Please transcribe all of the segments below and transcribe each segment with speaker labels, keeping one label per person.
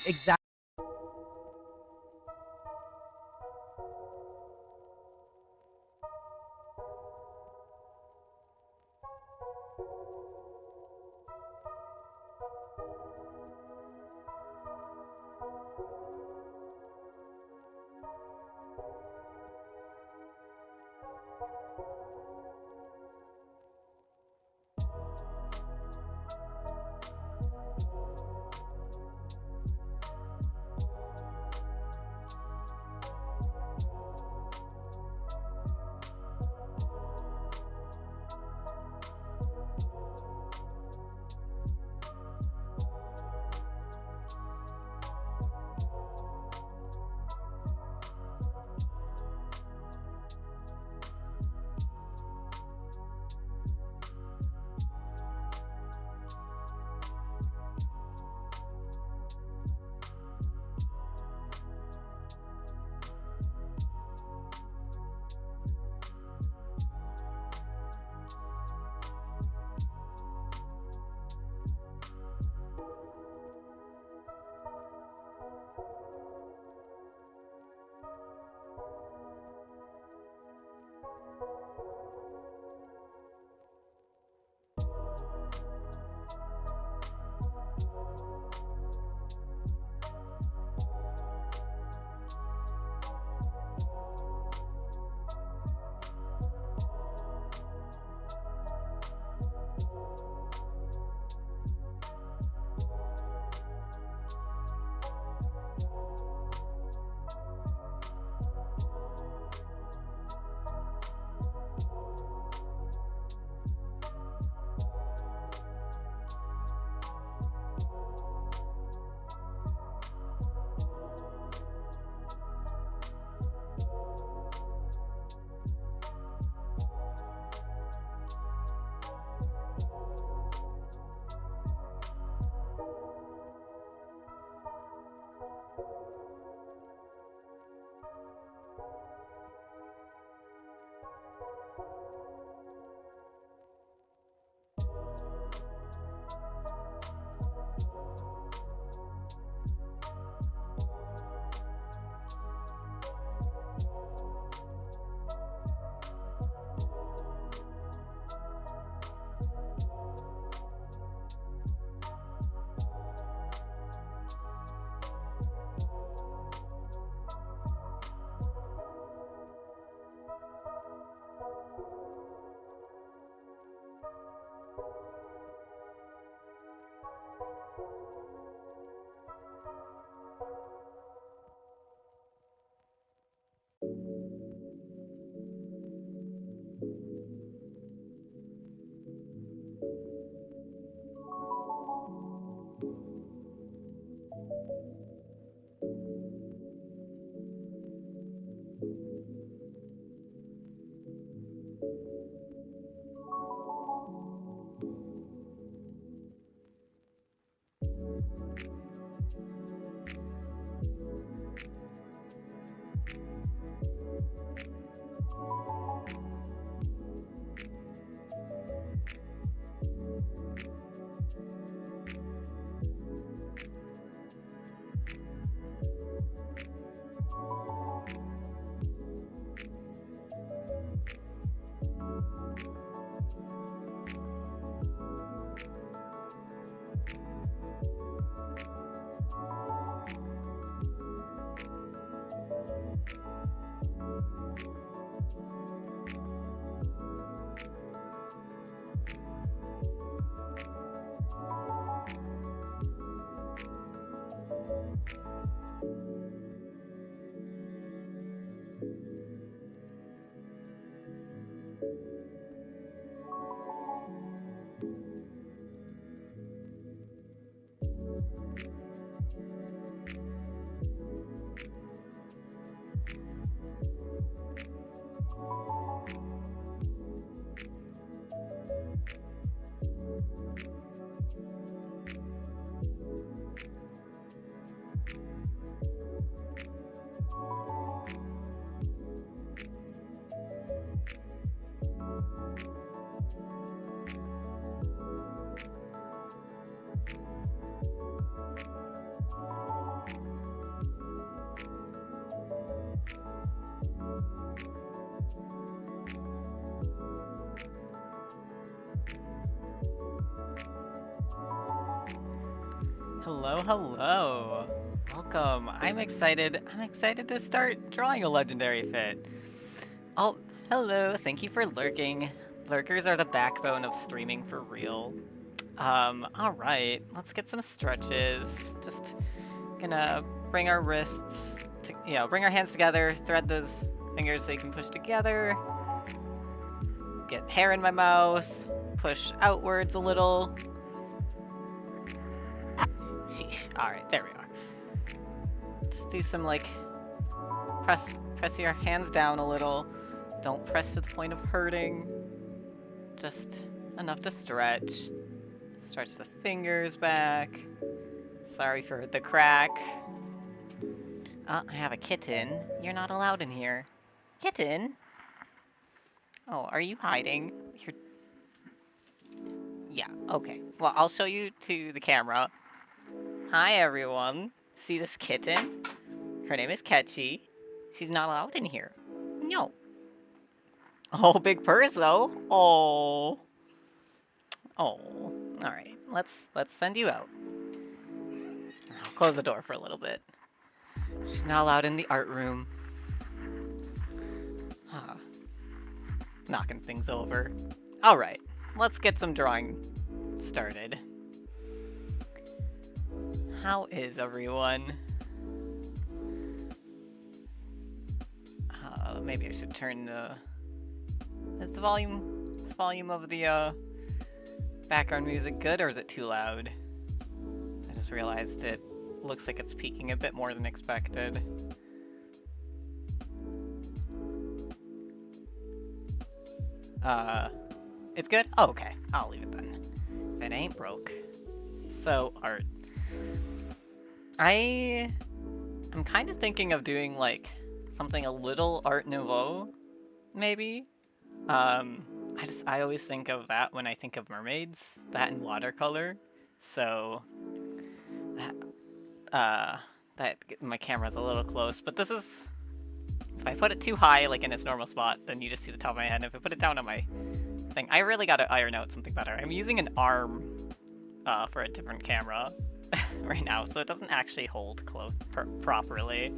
Speaker 1: exactly. Hello, hello. Welcome. I'm excited. I'm excited to start drawing a legendary fit. Oh, hello. Thank you for lurking. Lurkers are the backbone of streaming for real. All right. Let's get some stretches. Just gonna bring our wrists to, bring our hands together, thread those fingers so you can push together. Get hair in my mouth, push outwards a little. Sheesh. Alright, there we are. Just do some, like, press your hands down a little. Don't press to the point of hurting. Just enough to stretch. Stretch the fingers back. Sorry for the crack. I have a kitten. You're not allowed in here. Kitten? Oh, are you hiding? Yeah, okay. Well, I'll show you to the camera. Hi, everyone. See this kitten? Her name is Ketchy. She's not allowed in here. No. Oh, big purse, though. Oh. Oh. All right. Let's send you out. I'll close the door for a little bit. She's not allowed in the art room. Huh. Knocking things over. All right. Let's get some drawing started. How is everyone? Maybe I should turn the... Is the volume of the background music good, or is it too loud? I just realized it looks like it's peaking a bit more than expected. It's good? Oh, okay. I'll leave it then. If it ain't broke. So, art. I'm kind of thinking of doing, like, something a little Art Nouveau, maybe? I always think of that when I think of mermaids, that and watercolor. So, my camera's a little close, but this is, if I put it too high, like in its normal spot, then you just see the top of my head. And if I put it down on my thing, I really gotta iron out something better. I'm using an arm, for a different camera right now, so it doesn't actually hold close properly.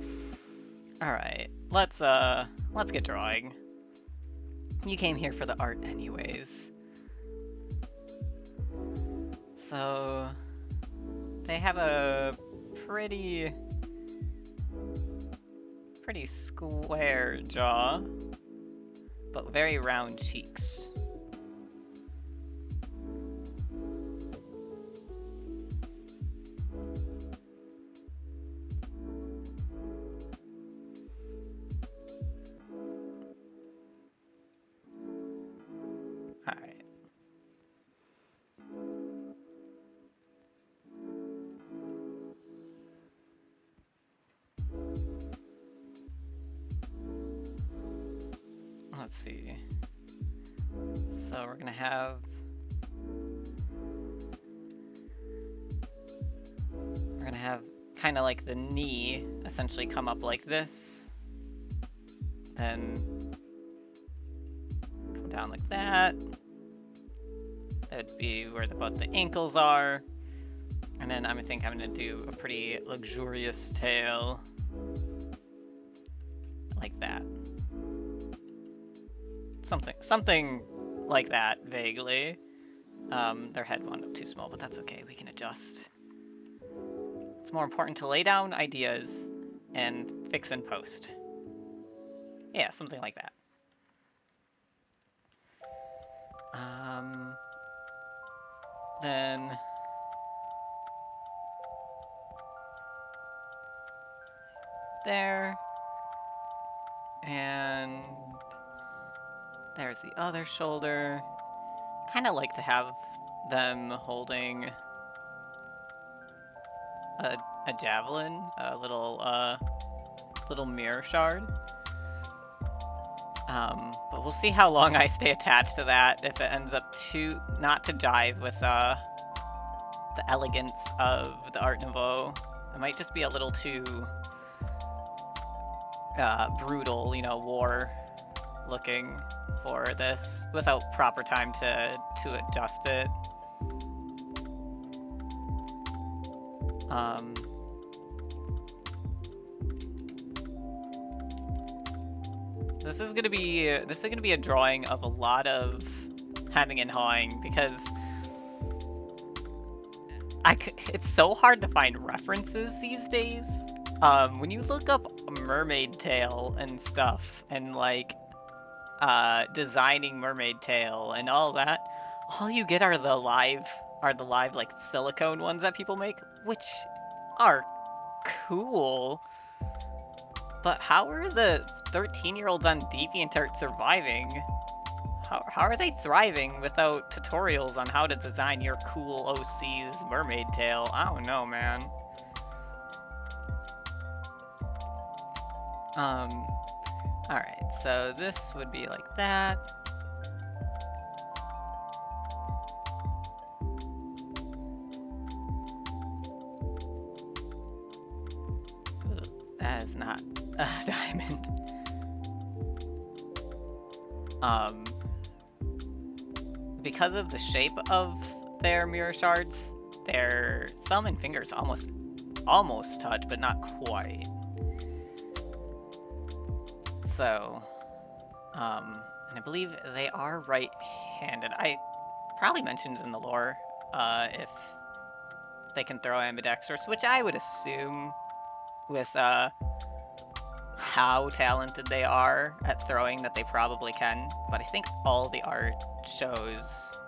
Speaker 1: Alright, let's get drawing. You came here for the art anyways. So, they have a pretty square jaw, but very round cheeks. Alright. Let's see. So we're gonna have... kind of like the knee essentially come up like this. Then come down like that. That'd be where both the ankles are. And then I think I'm gonna do a pretty luxurious tail. Like that. Something like that, vaguely. Their head wound up too small, but that's okay, we can adjust. It's more important to lay down ideas and fix in post. Yeah, something like that. Then... there. And... there's the other shoulder. Kind of like to have them holding a javelin, a little mirror shard. But we'll see how long I stay attached to that, if it ends up not to jive with the elegance of the Art Nouveau. It might just be a little too brutal, war looking for this without proper time to adjust it. Um, this is gonna be a drawing of a lot of hemming and hawing because it's so hard to find references these days. When you look up mermaid tail and stuff and like designing mermaid tail and all that, all you get are the live like silicone ones that people make, which are cool. But how are the 13-year-olds on DeviantArt surviving? How are they thriving without tutorials on how to design your cool OC's mermaid tail? I don't know, man. Alright, so this would be like that. Ugh, that is not a diamond. Because of the shape of their mirror shards, their thumb and fingers almost touch, but not quite. So, and I believe they are right-handed. I probably mentioned in the lore, if they can throw ambidextrous, which I would assume with, how talented they are at throwing that they probably can, but I think all the art shows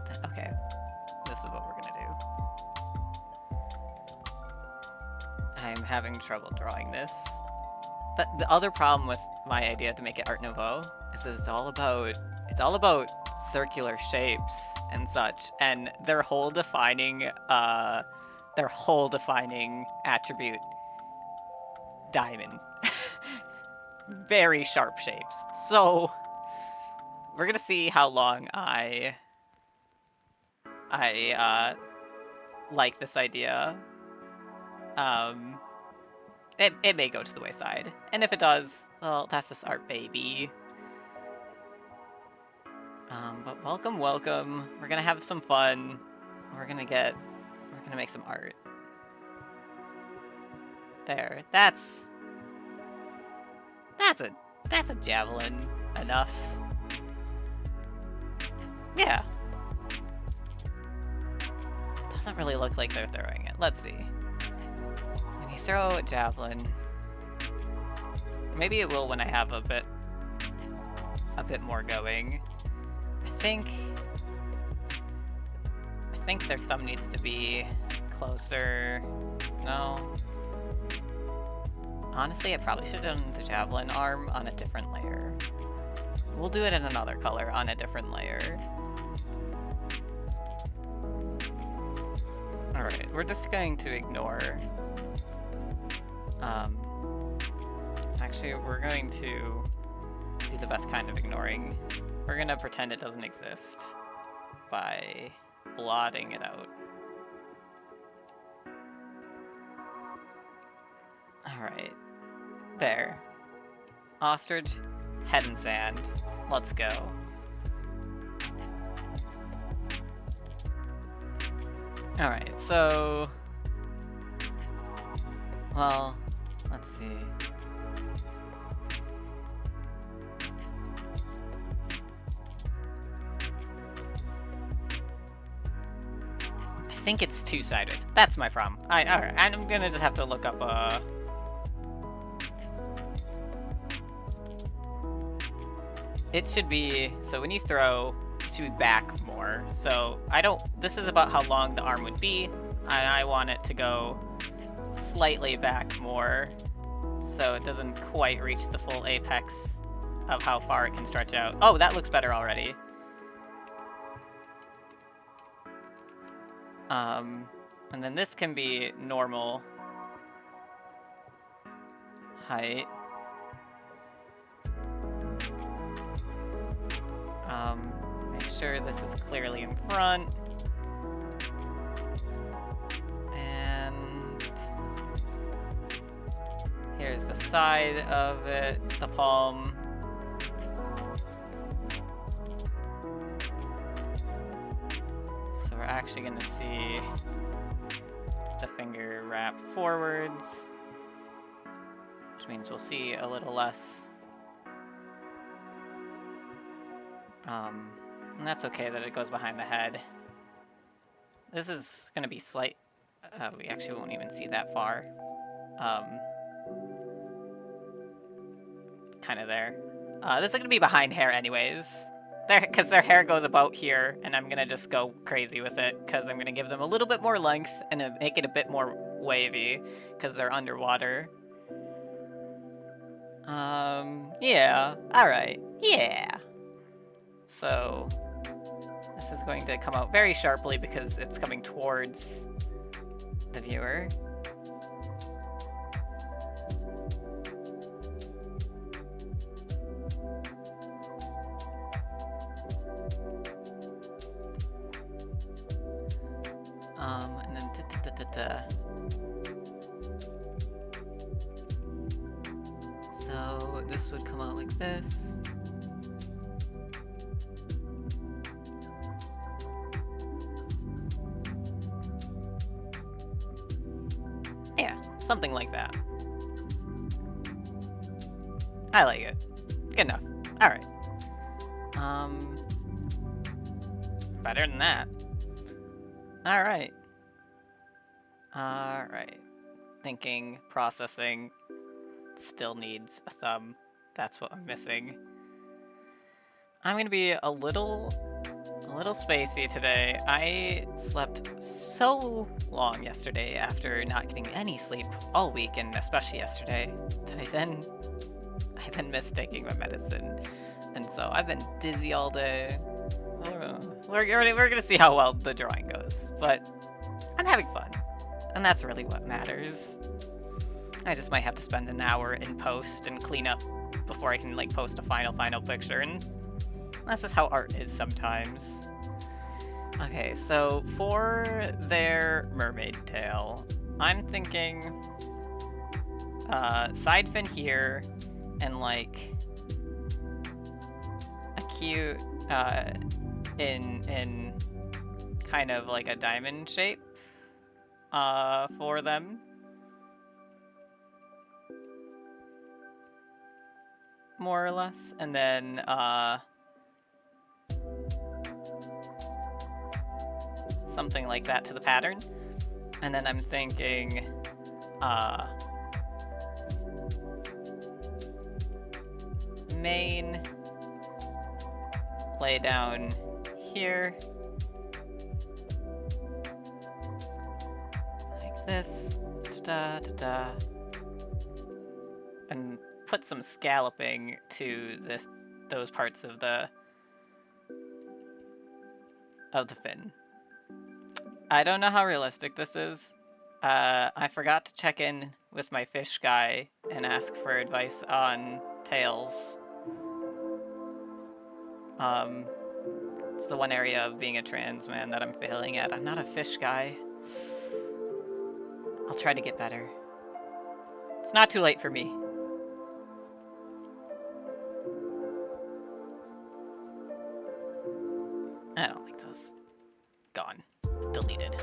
Speaker 1: that, okay, this is what we're gonna do. I'm having trouble drawing this. But the other problem with my idea to make it Art Nouveau is it's all about circular shapes and such, and their whole defining attribute, diamond. Very sharp shapes. So we're gonna see how long I like this idea. It may go to the wayside, and if it does, well, that's just art, baby. But welcome. We're gonna have some fun. We're gonna make some art. There, that's a javelin enough. Yeah. Doesn't really look like they're throwing it. Let's see. When you throw a javelin, maybe it will when I have a bit more going. I think their thumb needs to be closer. No. Honestly, I probably should have done the javelin arm on a different layer. We'll do it in another color on a different layer. Alright, we're just going to ignore... Actually, we're going to do the best kind of ignoring. We're gonna pretend it doesn't exist by blotting it out. Alright. There. Ostrich, head in sand. Let's go. Alright, so... Well, let's see. I think it's two sideways. That's my problem. Alright, I'm gonna just have to look up, It should be, so when you throw, it should be back more. So this is about how long the arm would be, and I want it to go slightly back more, so it doesn't quite reach the full apex of how far it can stretch out. Oh, that looks better already. And then this can be normal height. Make sure this is clearly in front. And here's the side of it, the palm. So we're actually gonna see the finger wrap forwards, which means we'll see a little less. And that's okay that it goes behind the head. This is going to be slight. We actually won't even see that far. Kind of there. This is going to be behind hair anyways. Because their hair goes about here, and I'm going to just go crazy with it, because I'm going to give them a little bit more length and make it a bit more wavy, because they're underwater. Yeah, alright, yeah. So, this is going to come out very sharply because it's coming towards the viewer. And then So this would come out like this. Yeah, something like that. I like it. Good enough. Alright. Better than that. Alright. Alright. Thinking, processing. Still needs a thumb. That's what I'm missing. I'm gonna be a little spacey today. I slept so long yesterday after not getting any sleep all week, and especially yesterday, that I then missed taking my medicine. And so I've been dizzy all day. We're gonna see how well the drawing goes, but I'm having fun, and that's really what matters. I just might have to spend an hour in post and clean up before I can like post a final picture, and that's just how art is sometimes. Okay, so for their mermaid tail, I'm thinking side fin here, and like a cute in kind of like a diamond shape for them. More or less, and then something like that to the pattern. And then I'm thinking main lay down here like this, and put some scalloping to those parts of the fin. I don't know how realistic this is. I forgot to check in with my fish guy and ask for advice on tails. It's the one area of being a trans man that I'm failing at. I'm not a fish guy. I'll try to get better. It's not too late for me. I don't like those. Gone. Deleted.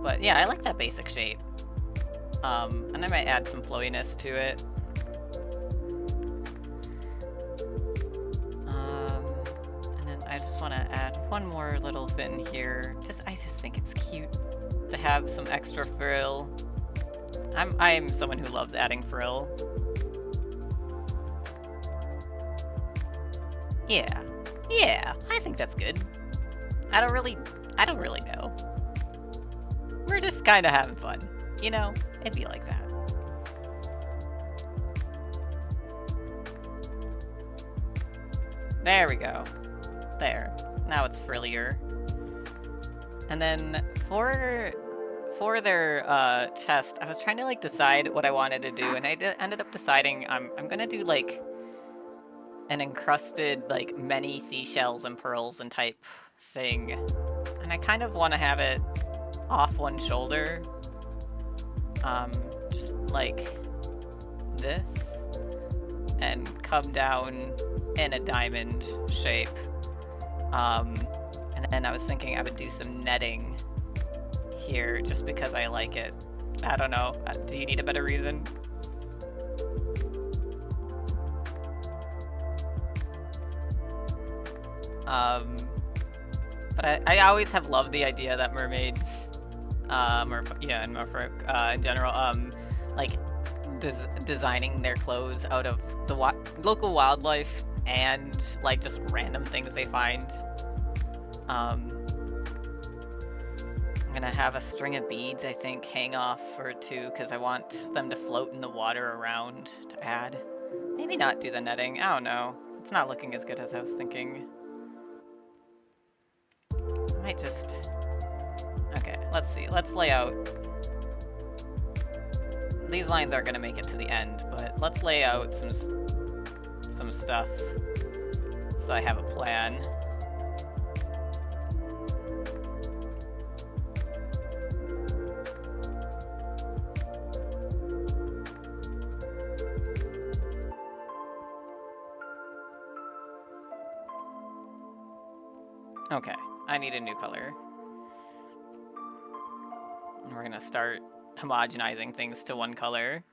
Speaker 1: But yeah, I like that basic shape. And I might add some flowiness to it. And then I just want to add one more little fin here. I just think it's cute to have some extra frill. I'm someone who loves adding frill. Yeah. Yeah, I think that's good. I don't really know. We're just kind of having fun, you know? It'd be like that. There we go. There. Now it's frillier. And then for their chest, I was trying to like decide what I wanted to do, and I ended up deciding I'm gonna do like an encrusted like many seashells and pearls and type thing, and I kind of want to have it off one shoulder, just like this, and come down in a diamond shape. And then I was thinking I would do some netting here just because I like it. I don't know. Do you need a better reason? But I always have loved the idea that mermaids, and merfolk, in general, like, designing their clothes out of the local wildlife and, like, just random things they find. I'm gonna have a string of beads, I think, hang off or two, because I want them to float in the water around to add. Maybe not do the netting. I don't know. It's not looking as good as I was thinking. Might just... Okay, let's see. Let's lay out... These lines aren't gonna make it to the end, but let's lay out some stuff so I have a plan. Okay, I need a new color. And we're gonna start homogenizing things to one color.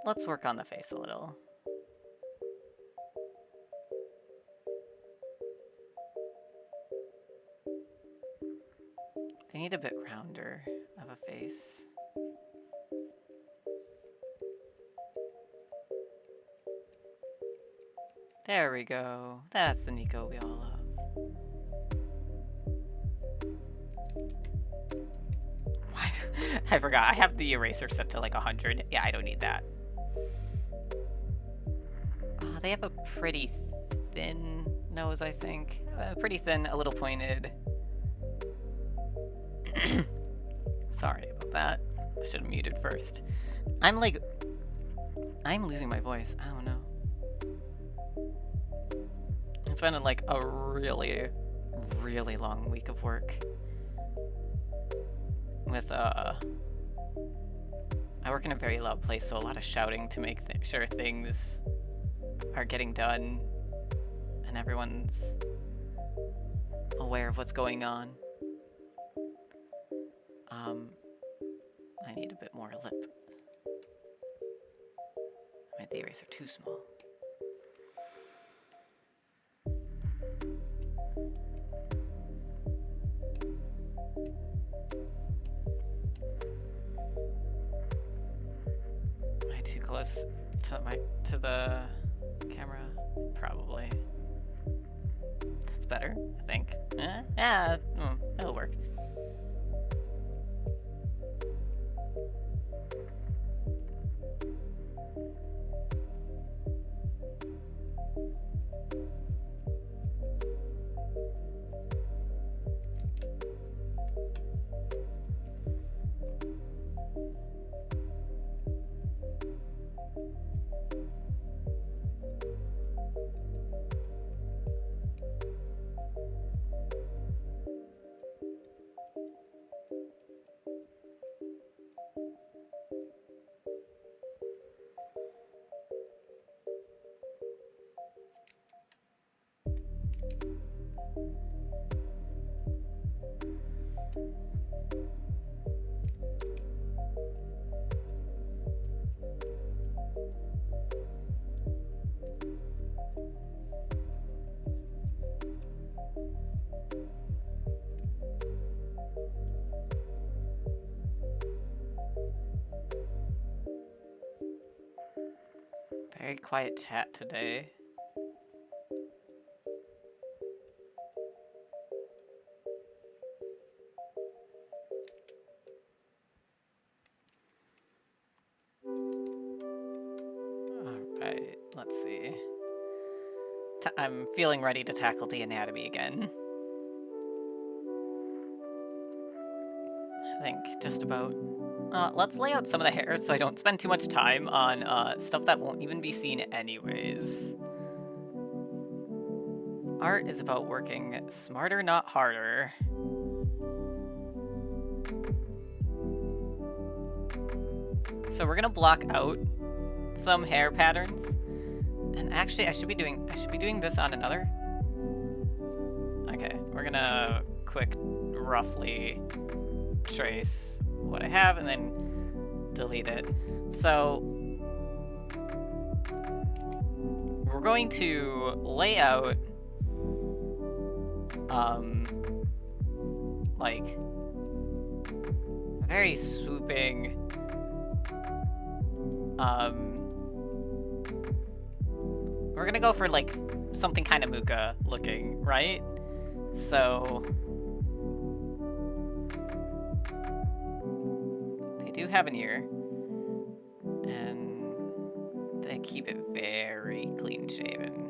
Speaker 1: Let's work on the face a little. They need a bit rounder of a face. There we go. That's the Niko we all love. I forgot. I have the eraser set to like 100. Yeah, I don't need that. Oh, they have a pretty thin nose, I think. Pretty thin, a little pointed. Sorry about that. I should have muted first. I'm losing my voice. I don't know. It's been like a really, really long week of work. With, I work in a very loud place, so a lot of shouting to make sure things are getting done and everyone's aware of what's going on. I need a bit more lip. I made the eraser too small. Am I too close to the camera? Probably. That's better, I think. Yeah, it'll work. Very quiet chat today. Alright, let's see. I'm feeling ready to tackle the anatomy again. I think just about. Let's lay out some of the hair so I don't spend too much time on stuff that won't even be seen anyways. Art is about working smarter, not harder. So we're gonna block out some hair patterns And actually, I should be doing this on another. Okay, we're gonna quick roughly trace what I have and then delete it. So we're going to lay out like very swooping we're gonna go for like something kind of Muka looking, right? So they do have an ear, and they keep it very clean shaven.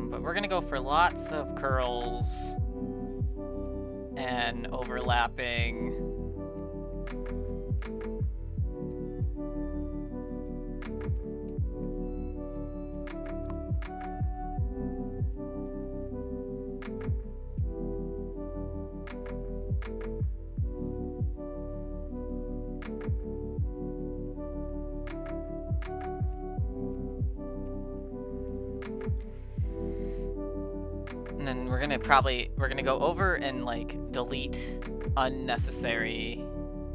Speaker 1: But we're gonna go for lots of curls and overlapping. And then we're gonna go over and like delete unnecessary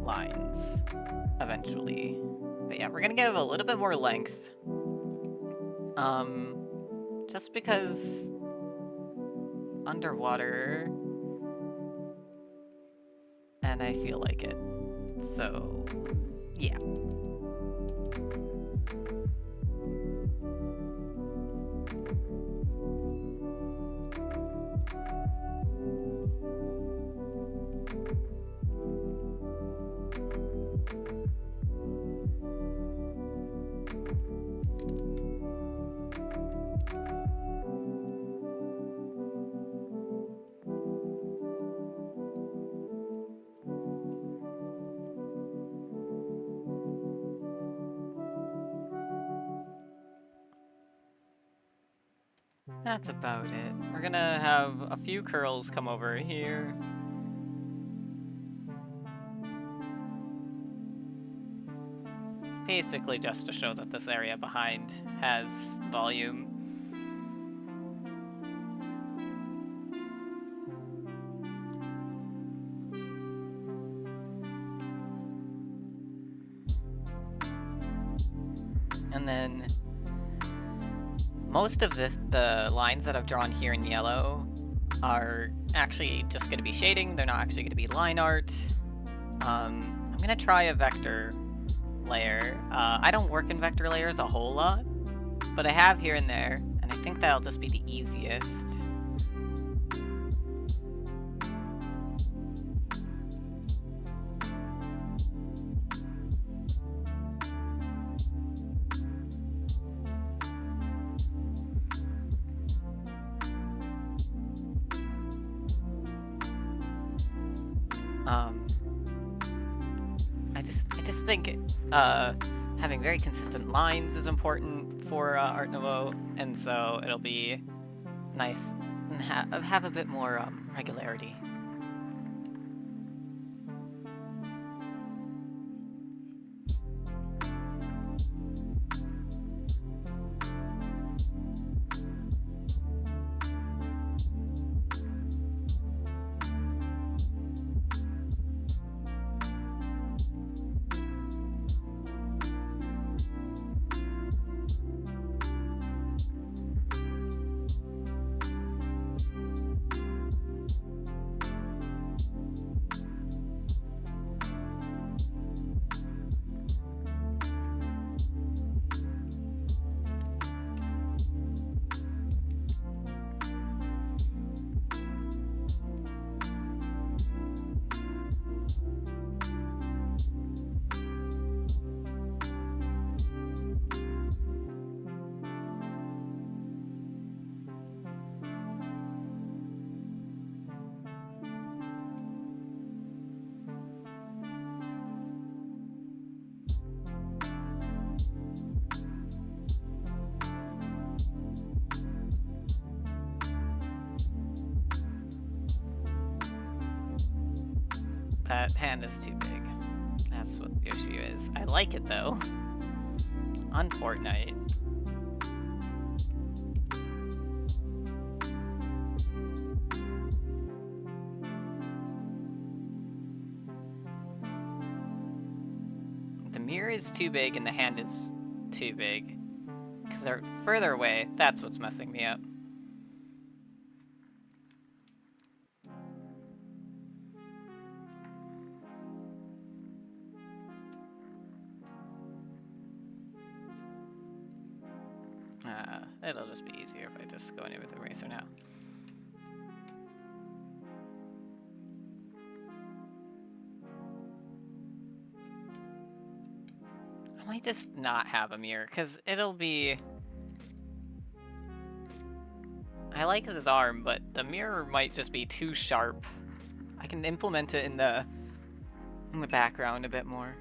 Speaker 1: lines eventually. But yeah, we're gonna give a little bit more length. Just because underwater and I feel like it. So yeah. That's about it. We're gonna have a few curls come over here. Basically just to show that this area behind has volume. And then most of the lines that I've drawn here in yellow are actually just going to be shading. They're not actually going to be line art. I'm going to try a vector layer. I don't work in vector layers a whole lot, but I have here and there, and I think that'll just be the easiest. I just think having very consistent lines is important for Art Nouveau, and so it'll be nice and have a bit more regularity. That hand is too big. That's what the issue is. I like it though. On Fortnite. The mirror is too big and the hand is too big. Because they're further away. That's what's messing me up. It'll just be easier if I just go in with the eraser now. I might just not have a mirror, because it'll be... I like this arm, but the mirror might just be too sharp. I can implement it in the background a bit more.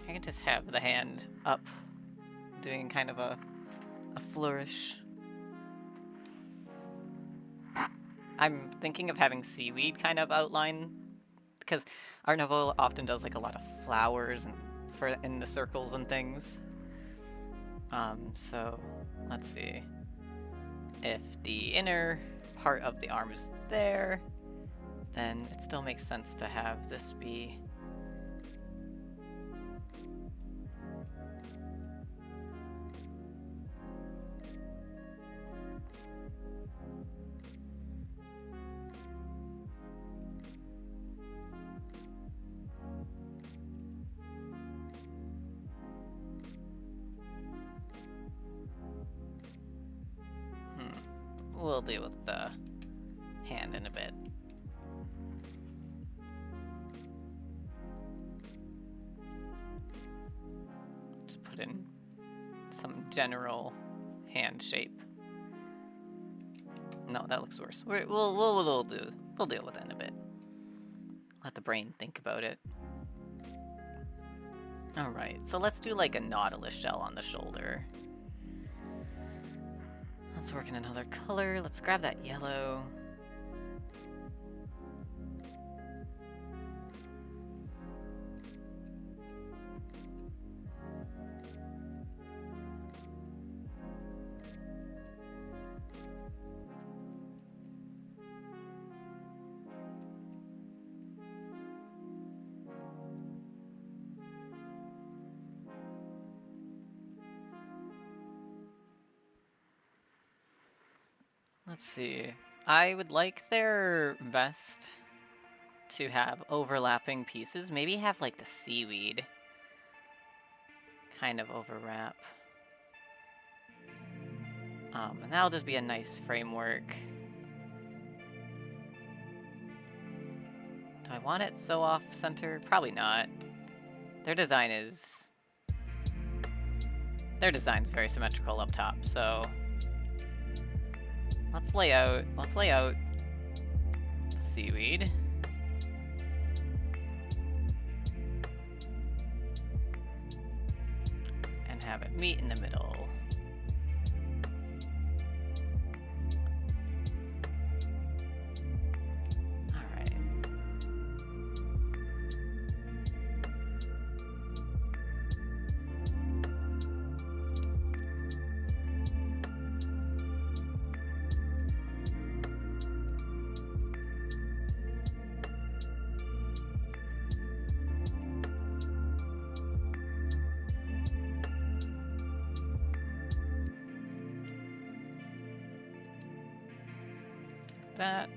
Speaker 1: I can just have the hand up, doing kind of a flourish. I'm thinking of having seaweed kind of outline, because Art Nouveau often does like a lot of flowers and in the circles and things. So let's see. If the inner part of the arm is there, then it still makes sense to have this be we'll deal with the hand in a bit. Just put in some general hand shape. No, that looks worse. We'll deal with it in a bit. Let the brain think about it. Alright, so let's do like a nautilus shell on the shoulder. Let's work in another color. Let's grab that yellow. Let's see. I would like their vest to have overlapping pieces. Maybe have like the seaweed kind of overlap. And that'll just be a nice framework. Do I want it so off-center? Probably not. Their design's very symmetrical up top, so let's lay out the seaweed. And have it meet in the middle. Alright. That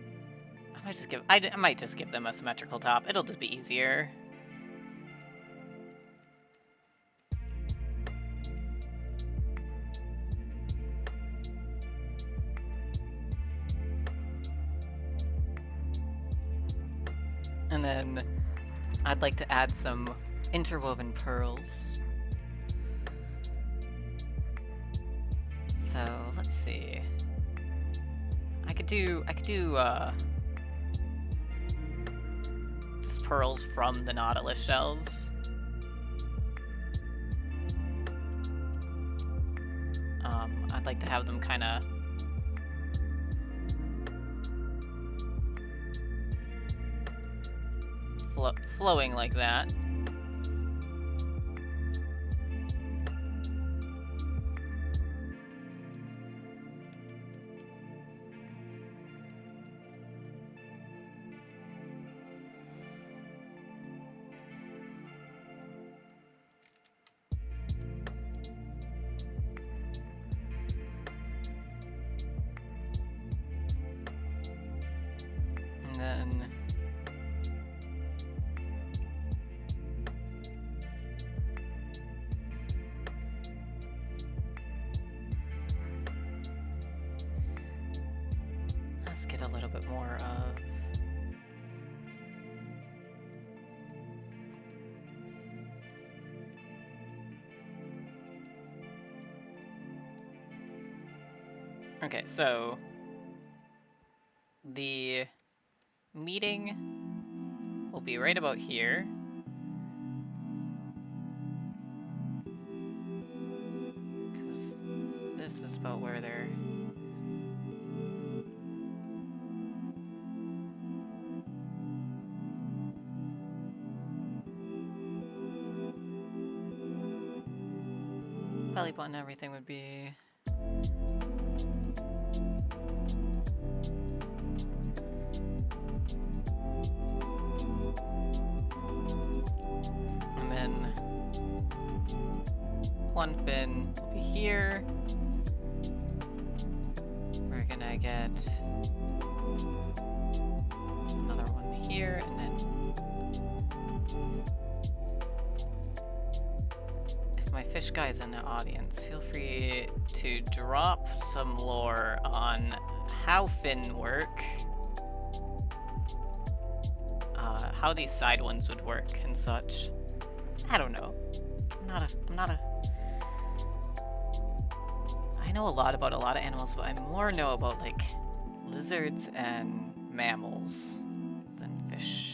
Speaker 1: I might just give them a symmetrical top. It'll just be easier. And then I'd like to add some interwoven pearls. So let's see. I could do just pearls from the nautilus shells. I'd like to have them kind of flowing like that. And then let's get a little bit more of okay, so the meeting will be right about here. Because this is about where they're... belly button, everything would be... And then one fin will be here. We're gonna get another one here, and then if my fish guy's in the audience, feel free to drop some lore on how fin work, how these side ones would work and such. I don't know. I know a lot about a lot of animals, but I more know about, like, lizards and mammals than fish.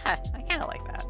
Speaker 1: I kind of like that.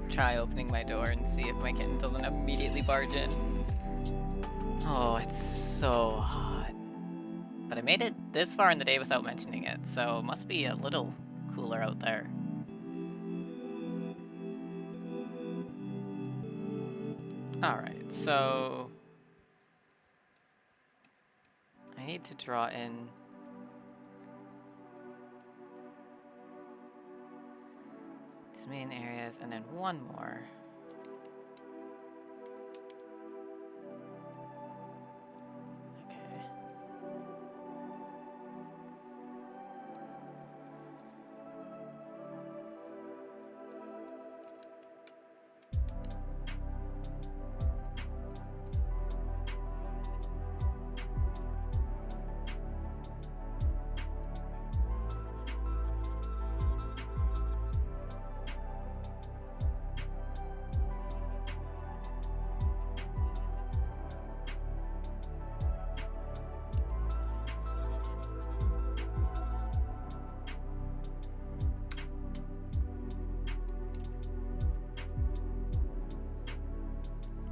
Speaker 1: Try opening my door and see if my kitten doesn't immediately barge in. Oh, it's so hot. But I made it this far in the day without mentioning it, so it must be a little cooler out there. Alright, so I need to draw in these main areas, and then one more. Okay.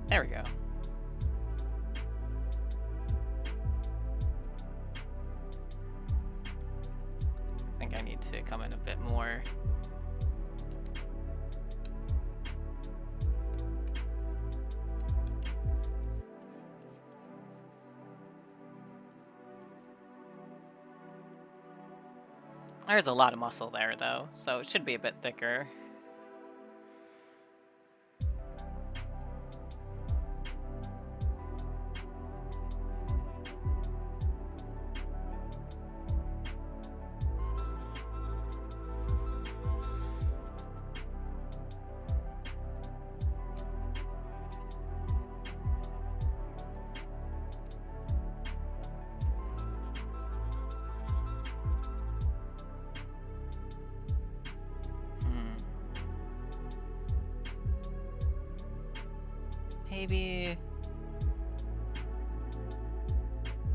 Speaker 1: There we go. I think I need to come in a bit more. There's a lot of muscle there, though, so it should be a bit thicker. Maybe...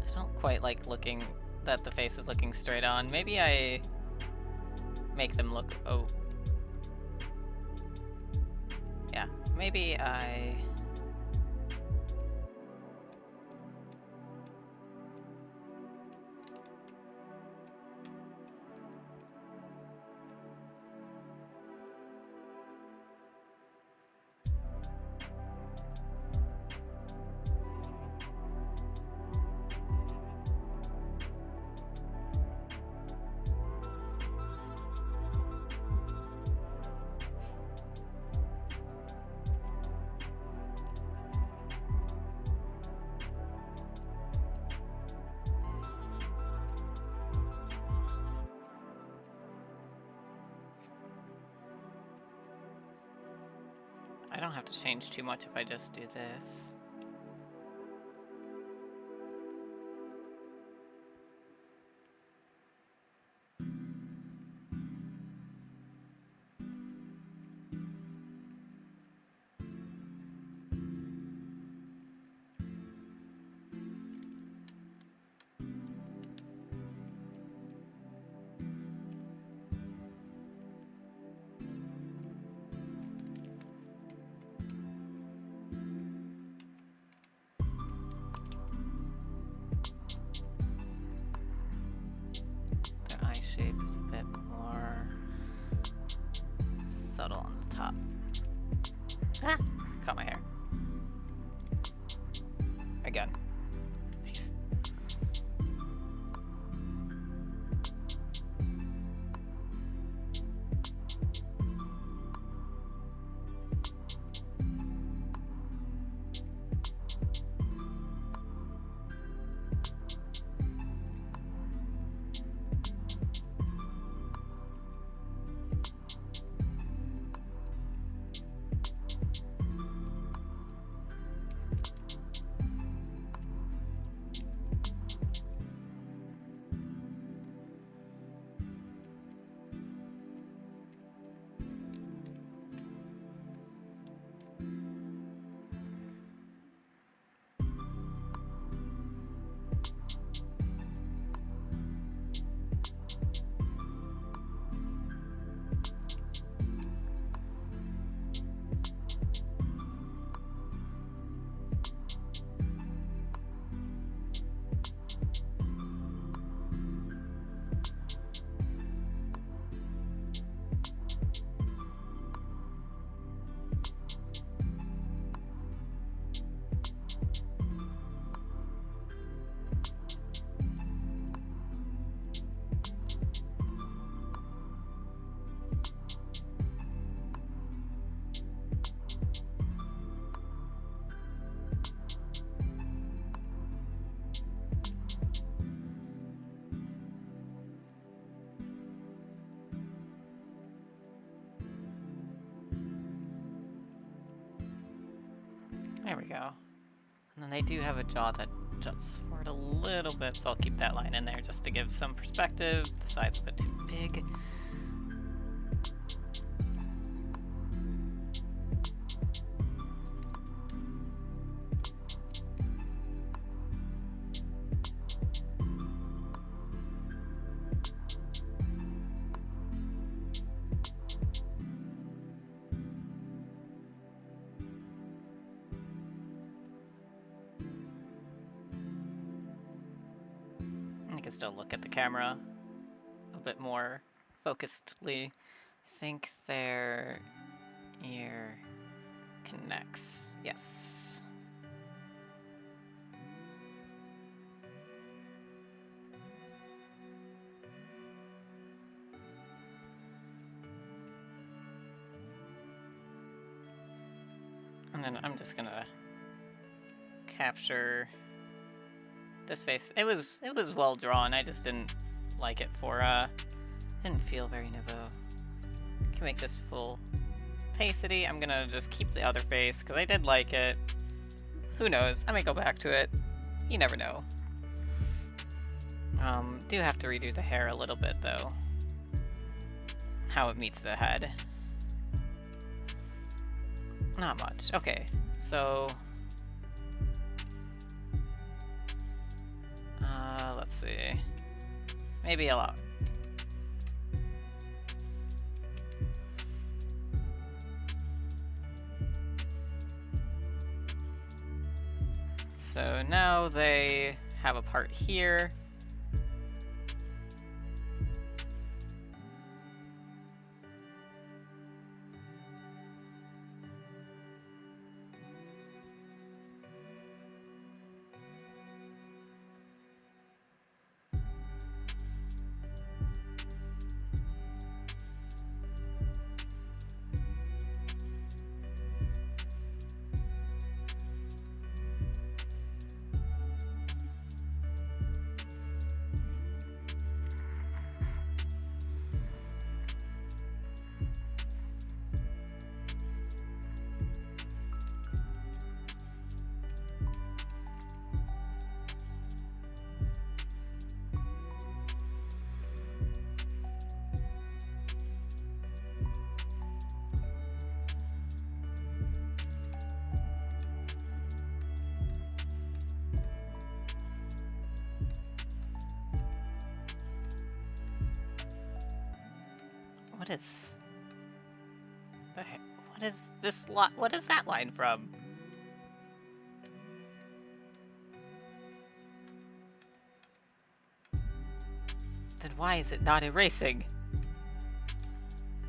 Speaker 1: I don't quite like looking that the face is looking straight on. Maybe I make them look... Oh. Yeah, maybe I... I don't have to change too much if I just do this. Shape is a bit more subtle on the top. Ah! Caught my hair. Again. Jeez. There we go. And then they do have a jaw that juts forward a little bit, so I'll keep that line in there just to give some perspective. The side's a bit too big. can still look at the camera a bit more focusedly. I think their ear connects. Yes. And then I'm just gonna capture this face. It was well drawn. I just didn't like it for didn't feel very nouveau. Can make this full opacity. I'm gonna just keep the other face because I did like it. Who knows? I may go back to it. You never know. Do have to redo the hair a little bit though. How it meets the head. Not much. Okay, so let's see. Maybe a lot. So now they have a part here. What is this what is that line from? Then why is it not erasing?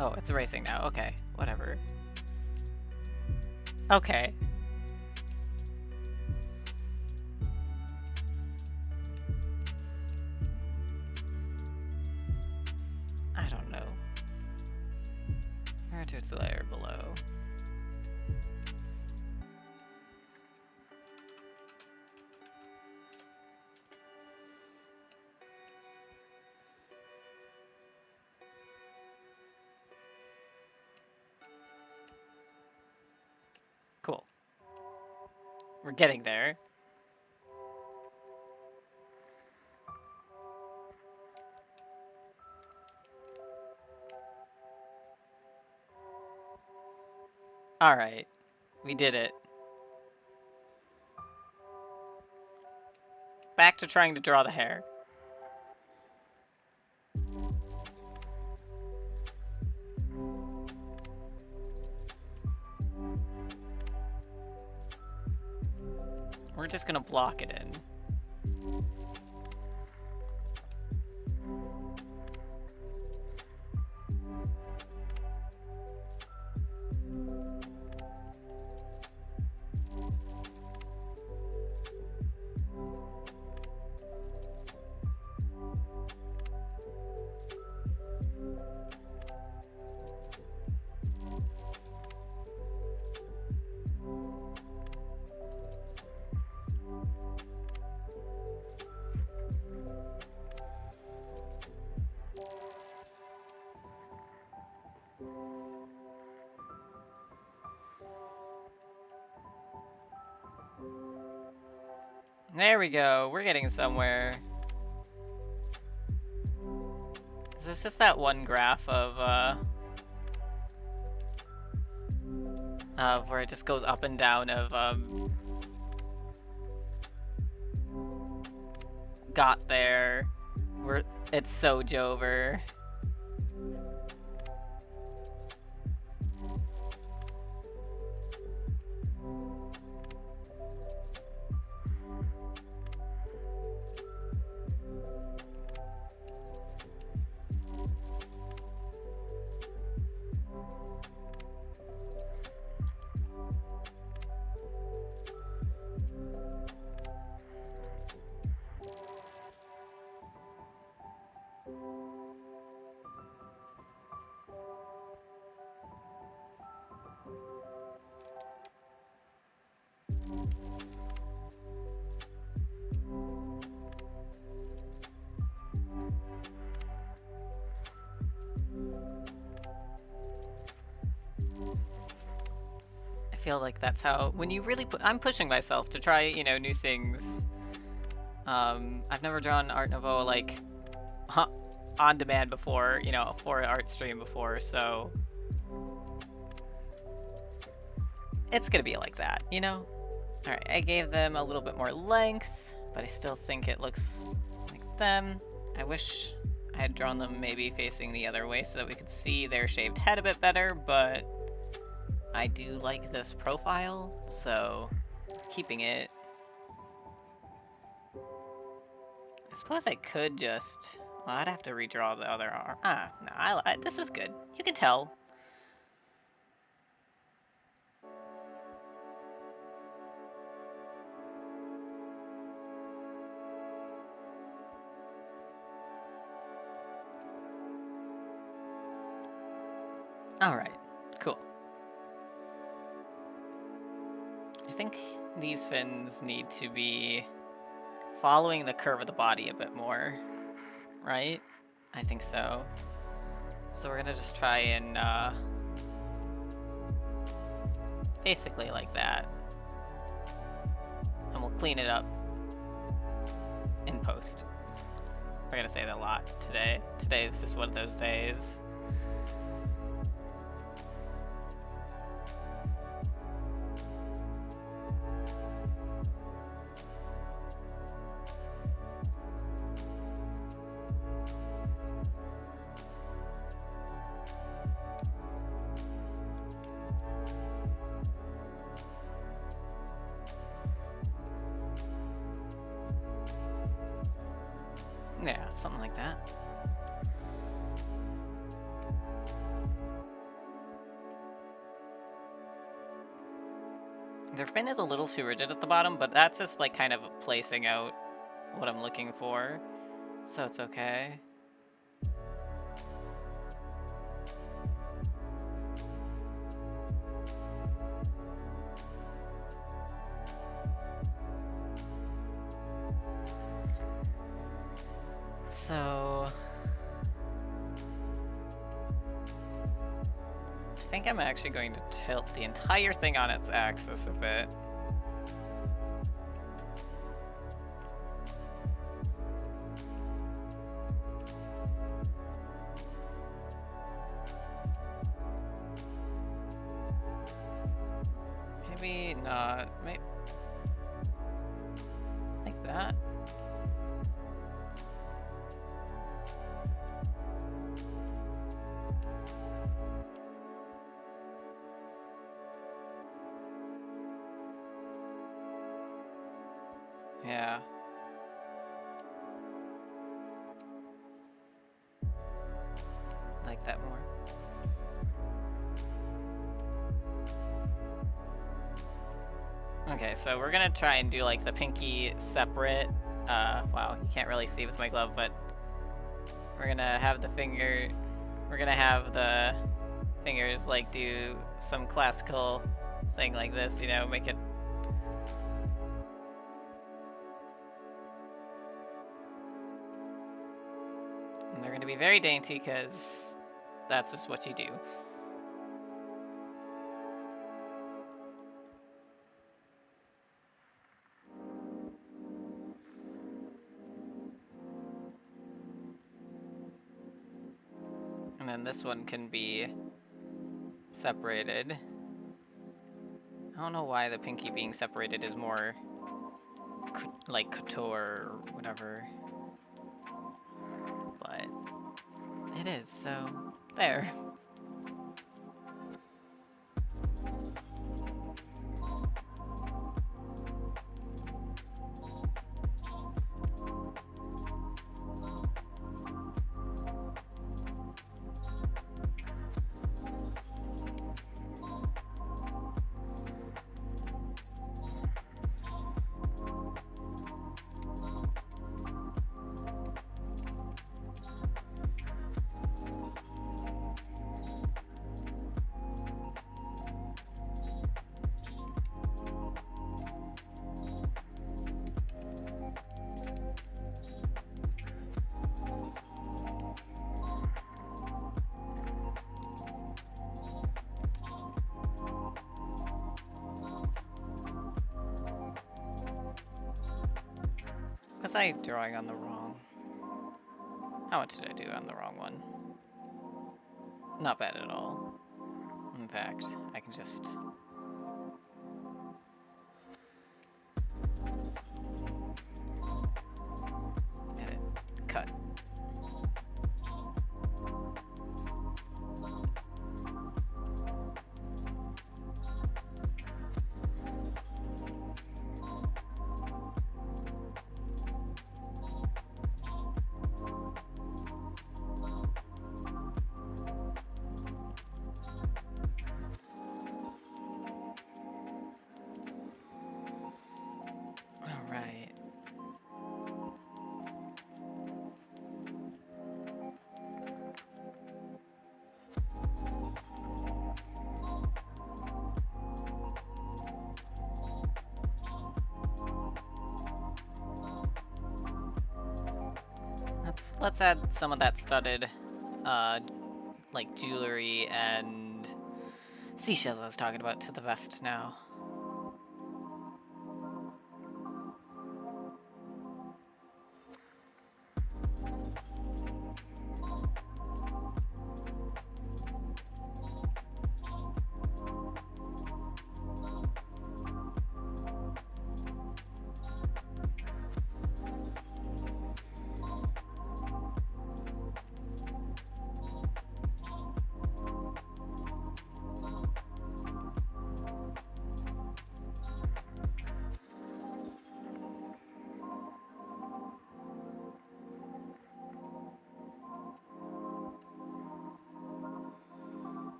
Speaker 1: Oh, it's erasing now. Okay, whatever. Okay. I don't know. Where to the layer below? Cool. We're getting there. Alright. We did it. Back to trying to draw the hair. We're just gonna block it in. There we go. We're getting somewhere. Is this just that one graph of where it just goes up and down of got there. It's so Jover. I feel like that's how, when you really I'm pushing myself to try, you know, new things. I've never drawn Art Nouveau, like, on demand before, you know, for an art stream before, so it's gonna be like that, you know? Alright, I gave them a little bit more length, but I still think it looks like them. I wish I had drawn them maybe facing the other way so that we could see their shaved head a bit better, but I do like this profile, so keeping it. I suppose I could just, well, I'd have to redraw the other arm. No, this is good. You can tell. Alright, cool. I think these fins need to be following the curve of the body a bit more, right? I think so. So we're gonna just try and, basically like that. And we'll clean it up in post. We're gonna say that a lot today. Today is just one of those days. Yeah, something like that. Their fin is a little too rigid at the bottom, but that's just like kind of placing out what I'm looking for, so it's okay. So I think I'm actually going to tilt the entire thing on its axis a bit. Maybe not. Maybe like that. Yeah. Like that more. Okay, so we're gonna try and do like the pinky separate. Wow, you can't really see with my glove, but we're gonna have the fingers like do some classical thing like this, you know, make it. And they're gonna be very dainty because that's just what you do. And then this one can be separated. I don't know why the pinky being separated is more like couture or whatever, but it is, so there. Was I drawing on the wrong? How much did I do on the wrong one? Not bad at all. In fact, I can just... edit. Cut. Alright. Let's add some of that studded, like jewelry and seashells I was talking about to the vest now.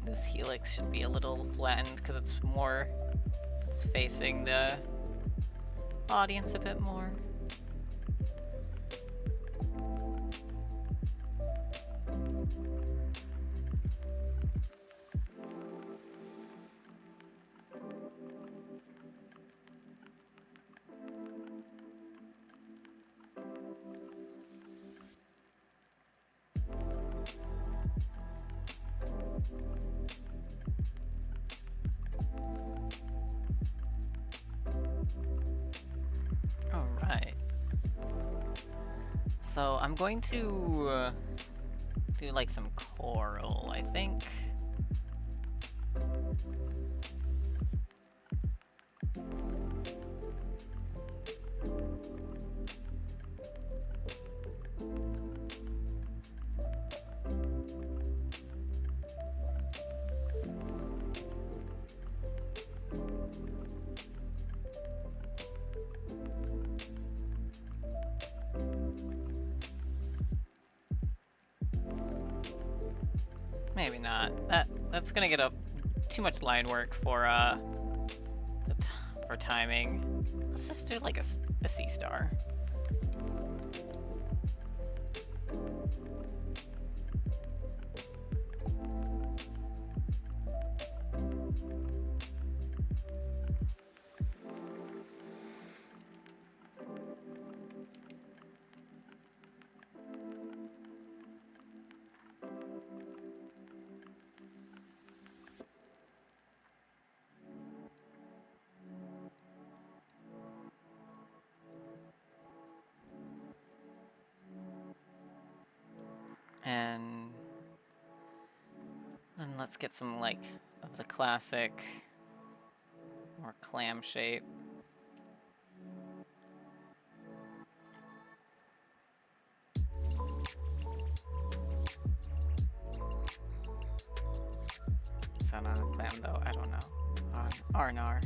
Speaker 1: This helix should be a little flattened because it's facing the audience a bit more. Alright. So I'm going to do like some coral, I think. Maybe not. That's gonna get up too much line work for for timing. Let's just do like a sea star. let's get some, like, of the classic, more clam shape. Is that not a clam, though? I don't know. R&R.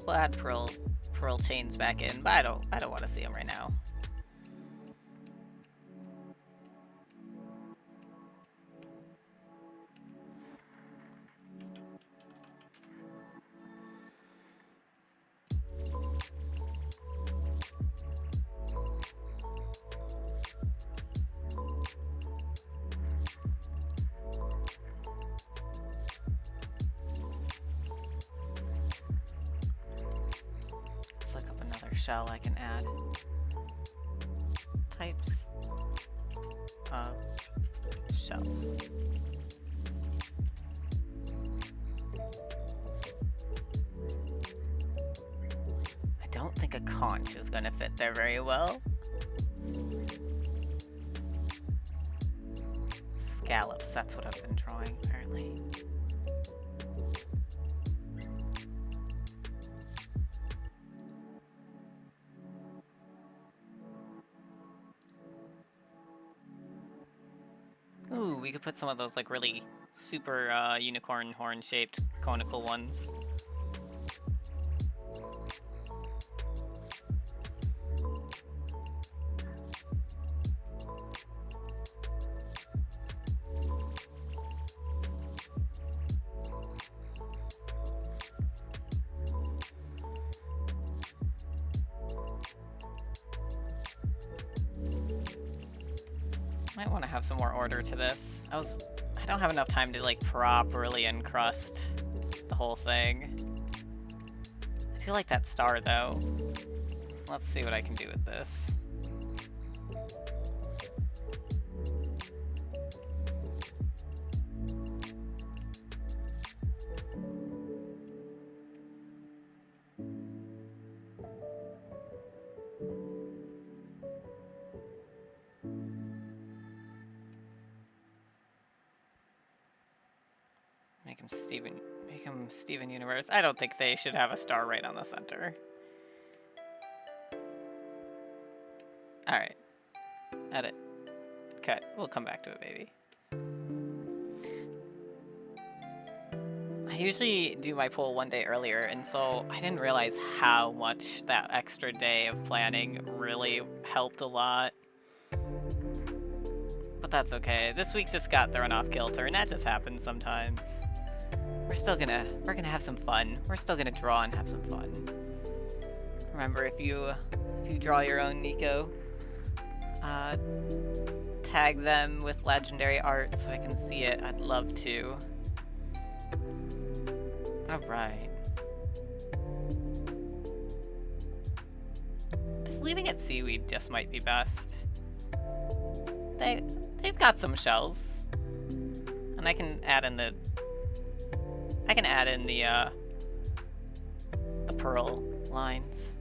Speaker 1: We'll add pearl chains back in, but I don't want to see them right now. Shell I can add. Types of shells. I don't think a conch is going to fit there very well. Scallops, that's what I've been drawing apparently. Ooh, we could put some of those like really super unicorn horn shaped conical ones. Might want to have some more order to this. I don't have enough time to like properly encrust the whole thing. I do like that star though. Let's see what I can do with this. Make him Steven Universe. I don't think they should have a star right on the center. Alright. Edit. Cut. We'll come back to it, baby. I usually do my poll one day earlier, and so I didn't realize how much that extra day of planning really helped a lot. But that's okay. This week just got thrown off kilter, and that just happens sometimes. We're gonna have some fun. We're still gonna draw and have some fun. Remember, if you draw your own Niko, tag them with legendary art so I can see it. I'd love to. Alright. Just leaving it seaweed just might be best. They've got some shells. And I can add in the pearl lines.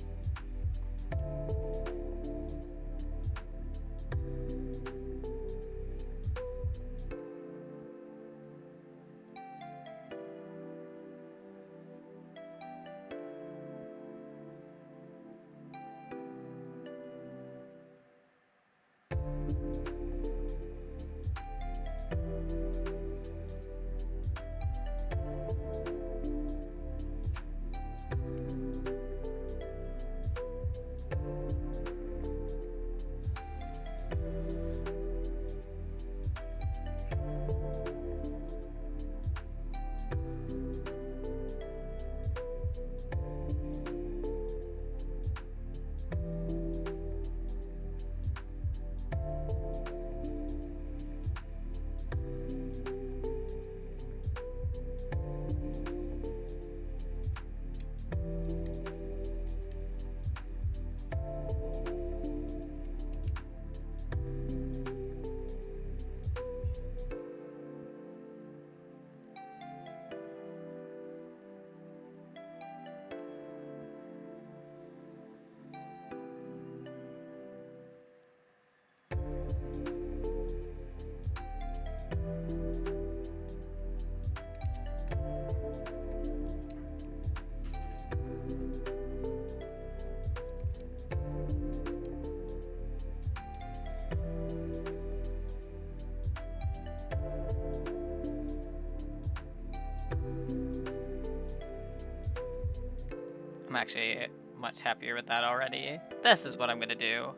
Speaker 1: I'm actually much happier with that already. This is what I'm gonna do.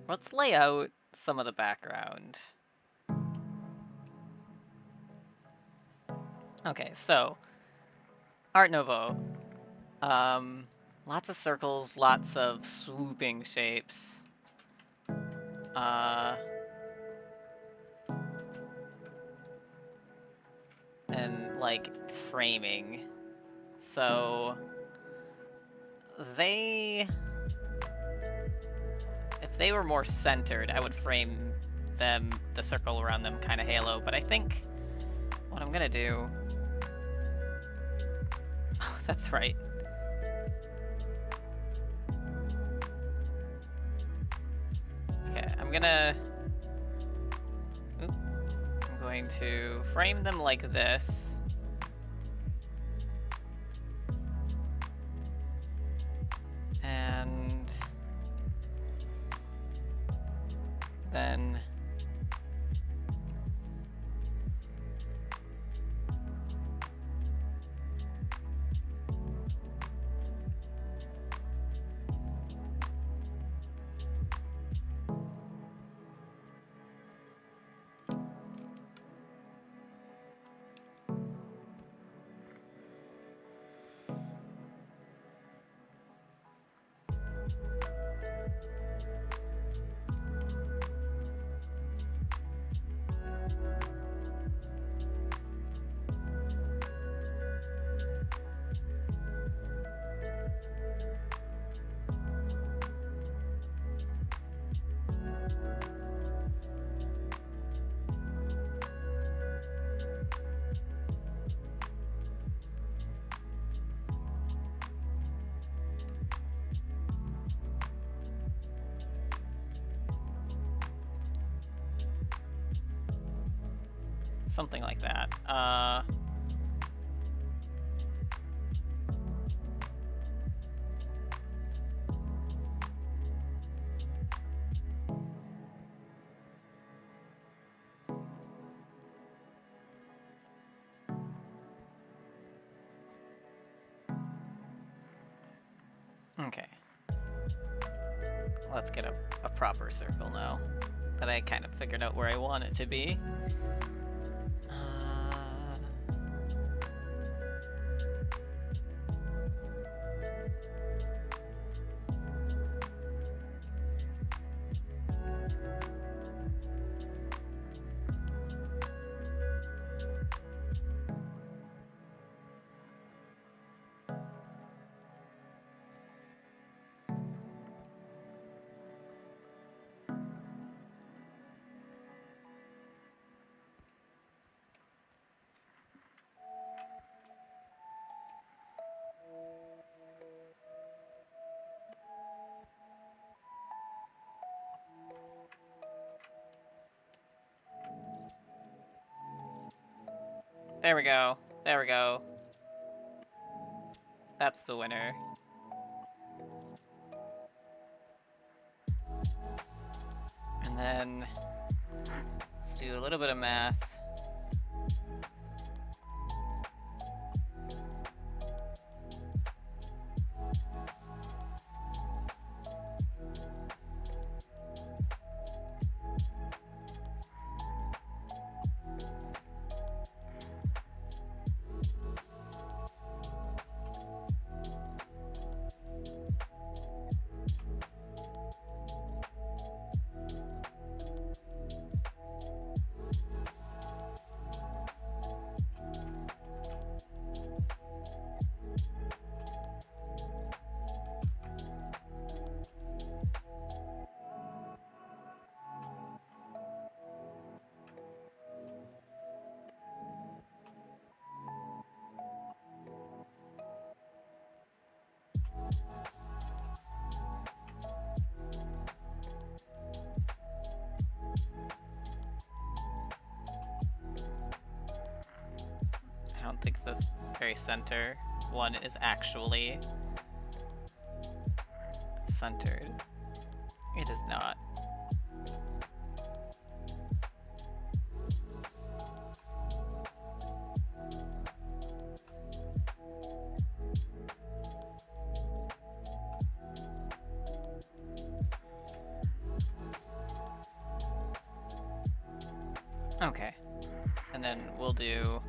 Speaker 1: Let's lay out some of the background. Okay, so Art Nouveau. Lots of circles, lots of swooping shapes. And like framing. So if they were more centered, I would frame them, the circle around them, kind of halo. But I think what I'm gonna do. Oh, that's right. Okay, I'm going to frame them like this. And then something like that. Okay. Let's get a proper circle now that I kind of figured out where I want it to be. There we go. There we go. That's the winner. And then let's do a little bit of math. think this very center one is actually centered. It is not. Okay. And then we'll do...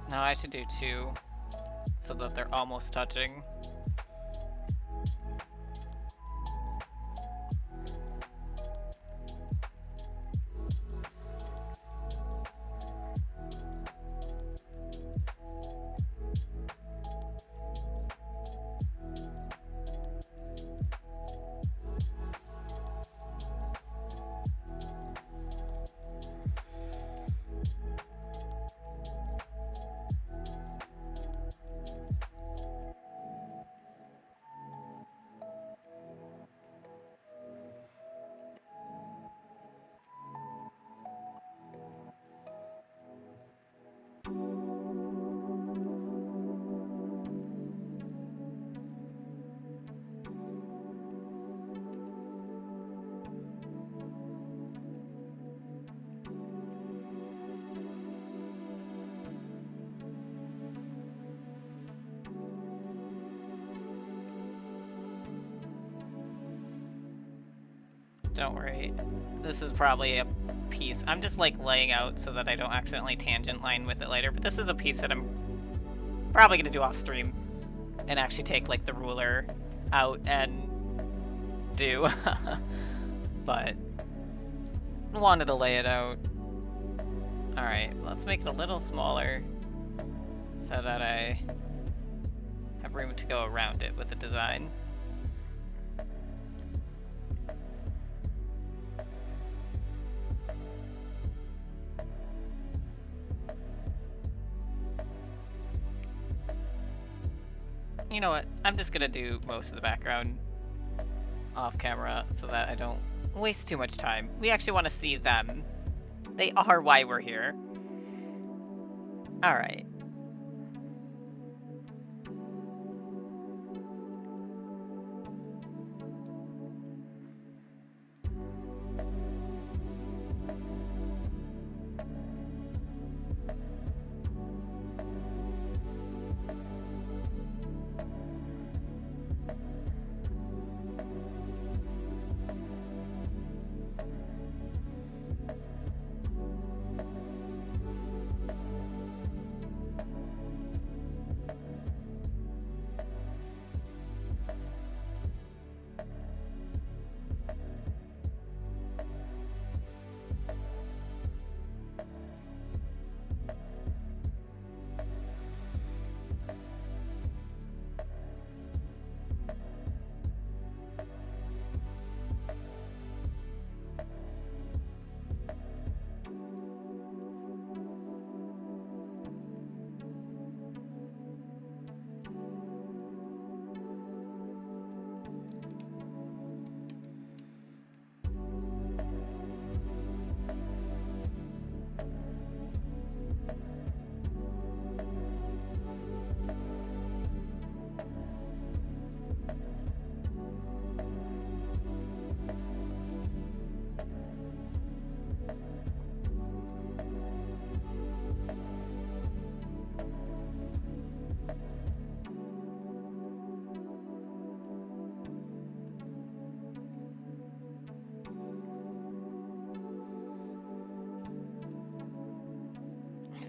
Speaker 1: No, I should do 2, so that they're almost touching. Don't worry. This is probably a piece. I'm just like laying out so that I don't accidentally tangent line with it later, but this is a piece that I'm probably gonna do off stream and actually take like the ruler out and do. But wanted to lay it out. Alright, let's make it a little smaller so that I have room to go around it with the design. You know what? I'm just gonna do most of the background off camera so that I don't waste too much time. We actually want to see them. They are why we're here. Alright.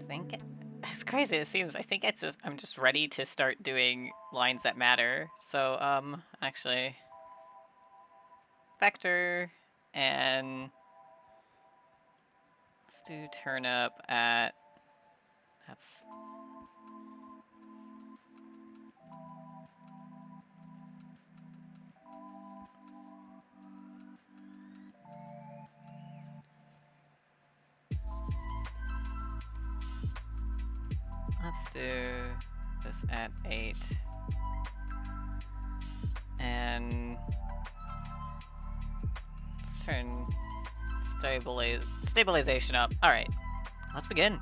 Speaker 1: think it's crazy. It seems. I think it's just I'm just ready to start doing lines that matter. So actually, vector and let's do turnip at that's Let's do this at 8. And let's turn stabilization up. Alright, let's begin.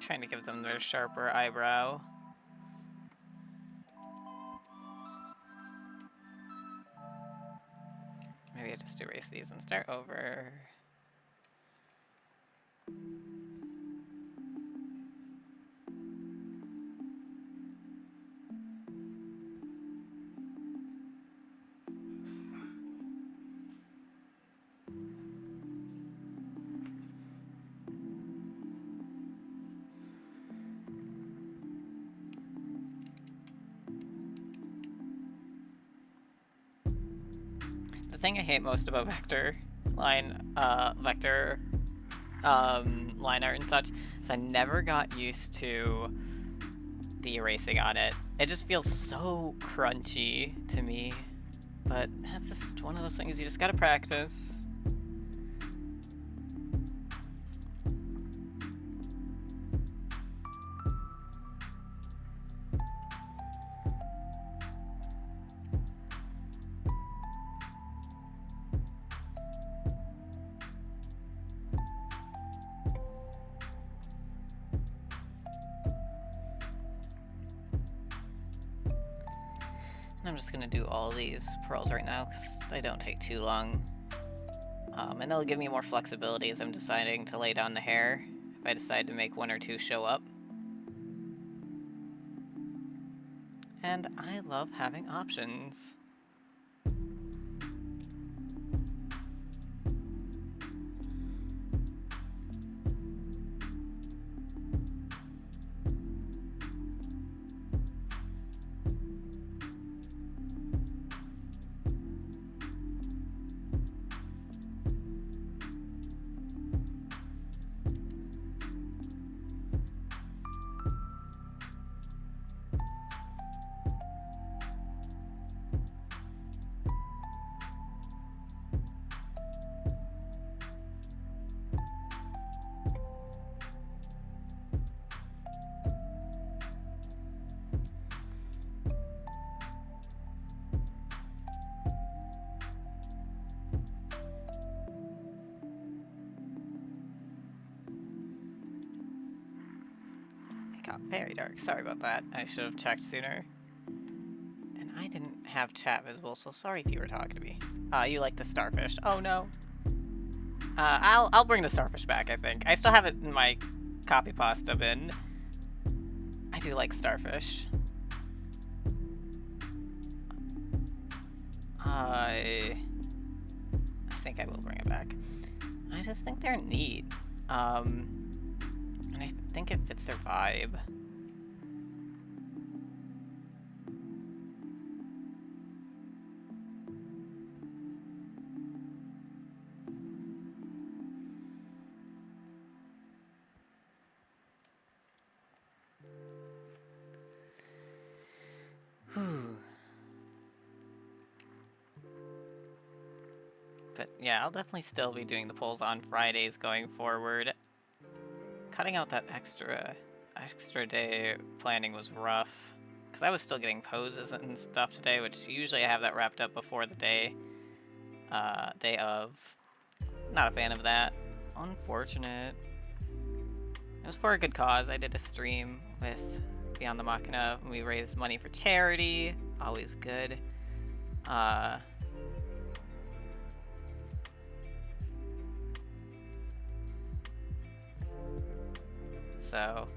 Speaker 1: Trying to give them their sharper eyebrow. Maybe I just erase these and start over. The thing I hate most about vector line art and such is I never got used to the erasing on it. It just feels so crunchy to me, but that's just one of those things you just gotta practice. I'm just gonna do all these pearls right now because they don't take too long. And they'll give me more flexibility as I'm deciding to lay down the hair, if I decide to make one or two show up. And I love having options. Very dark. Sorry about that. I should have checked sooner. And I didn't have chat visible, so sorry if you were talking to me. You like the starfish. Oh no. I'll bring the starfish back, I think. I still have it in my copy pasta bin. I do like starfish. I think I will bring it back. I just think they're neat. And I think it fits their vibe. Whew. But yeah, I'll definitely still be doing the polls on Fridays going forward. Cutting out that extra day planning was rough, because I was still getting poses and stuff today, which usually I have that wrapped up before the day of. Not a fan of that. Unfortunate. It was for a good cause. I did a stream with Beyond the Machina. We raised money for charity. Always good. So,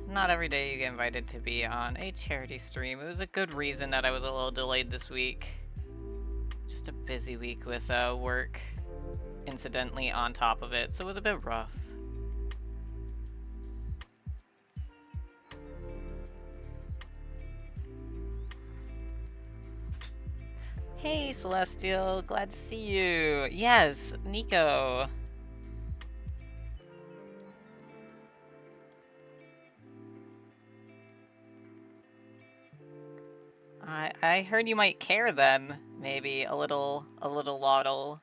Speaker 1: not every day you get invited to be on a charity stream. It was a good reason that I was a little delayed this week. Just a busy week with work incidentally on top of it, so it was a bit rough. Hey Celestial, glad to see you. Yes, Niko. I heard you might care then. Maybe a little waddle.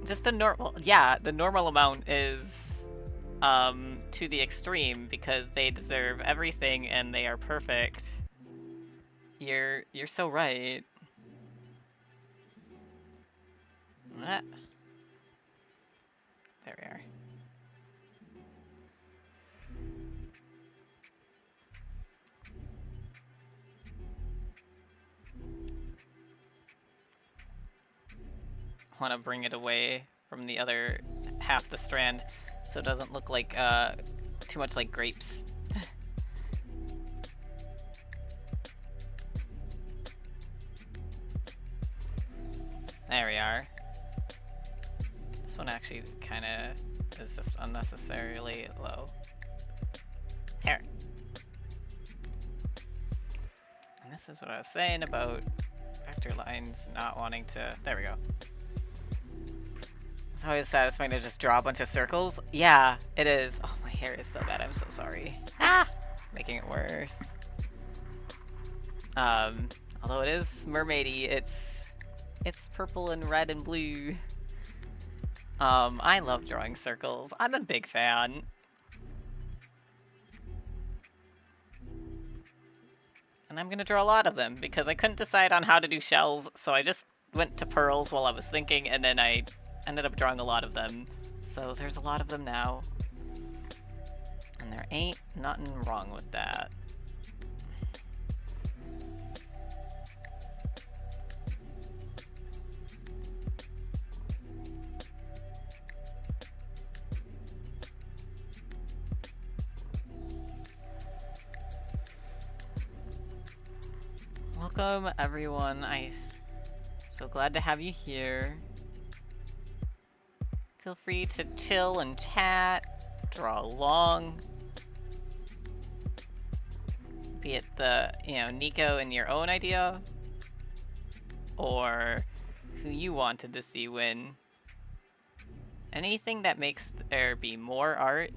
Speaker 1: Just a normal, yeah, the normal amount is to the extreme because they deserve everything and they are perfect. You're so right. Ah. There we are. Want to bring it away from the other half the strand so it doesn't look like too much like grapes. There we are. This one actually kind of is just unnecessarily low. Here. And this is what I was saying about vector lines not wanting to... There we go. It's always satisfying to just draw a bunch of circles. Yeah, it is. Oh, my hair is so bad. I'm so sorry. Ah! Making it worse. Although it is mermaidy, it's purple and red and blue. I love drawing circles. I'm a big fan. And I'm gonna draw a lot of them because I couldn't decide on how to do shells, so I just went to pearls while I was thinking, and then I ended up drawing a lot of them. So there's a lot of them now. And there ain't nothing wrong with that. Welcome everyone. I'm so glad to have you here. Feel free to chill and chat, draw along. Be it the, Niko and your own idea, or who you wanted to see win. Anything that makes there be more art,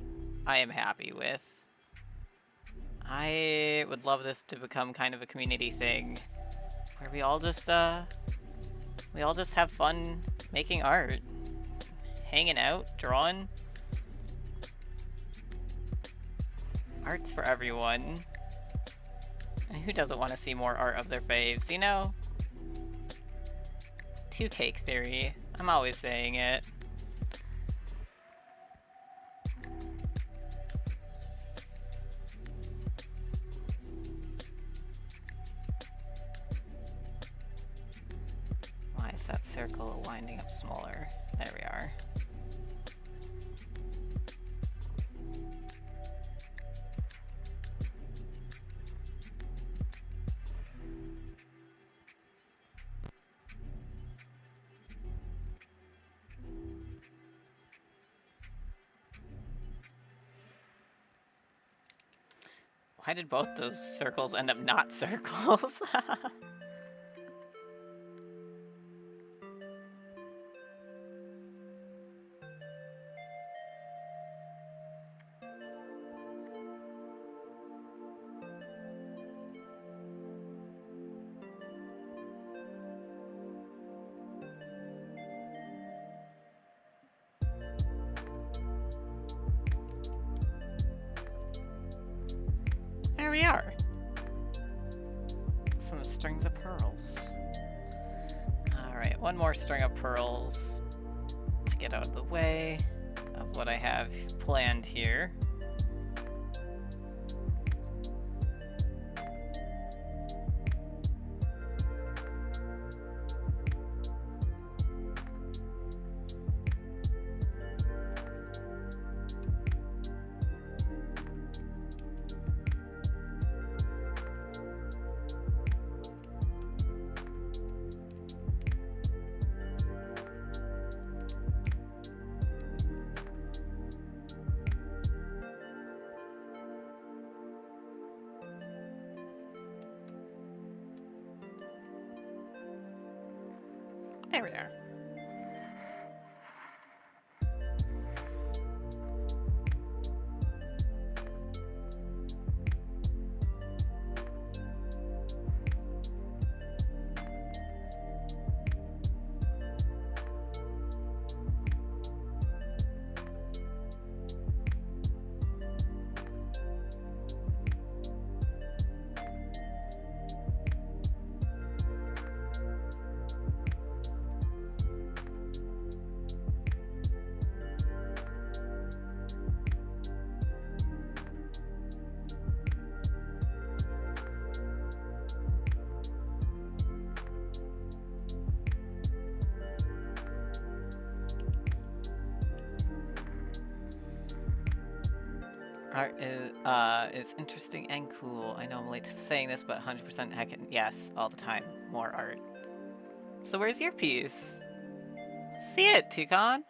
Speaker 1: I am happy with. I would love this to become kind of a community thing, where we all just have fun making art, hanging out, drawing. Art's for everyone. And who doesn't want to see more art of their faves, you know? Two cake theory. I'm always saying it. Why is that circle winding up smaller? There we are. Why did both those circles end up not circles? There we are. Some strings of pearls. Alright, one more string of pearls to get out of the way of what I have planned here. There we are. Art is interesting and cool. I know I'm late to saying this, but 100% heckin' yes, all the time. More art. So where's your piece? See it, Toucan.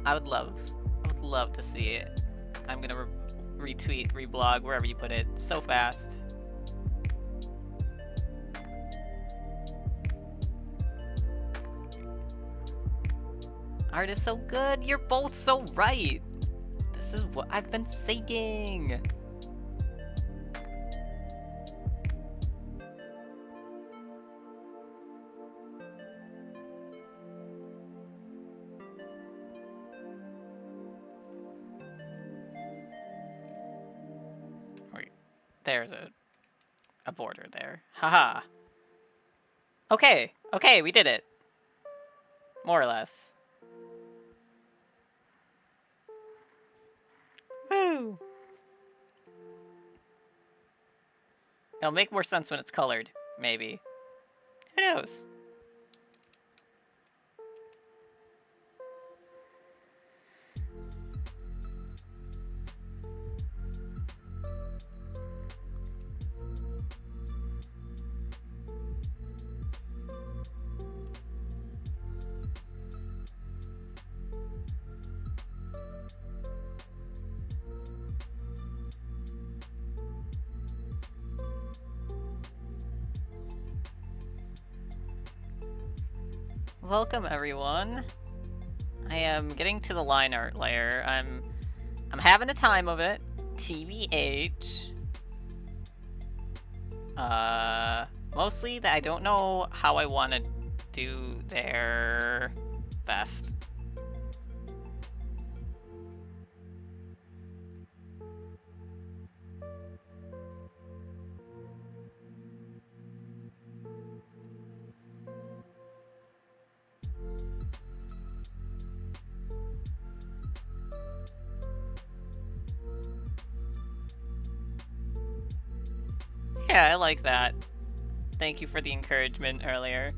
Speaker 1: I would love to see it. I'm gonna retweet, reblog, wherever you put it, so fast. Art is so good. You're both so right. This is what I've been saying. Wait, there's a border there. Haha. Okay, okay, we did it. More or less. Woo! It'll make more sense when it's colored, maybe. Who knows? Welcome everyone. I am getting to the line art layer. I'm having a time of it. TBH. Mostly that I don't know how I want to do their best. Yeah, I like that. Thank you for the encouragement earlier.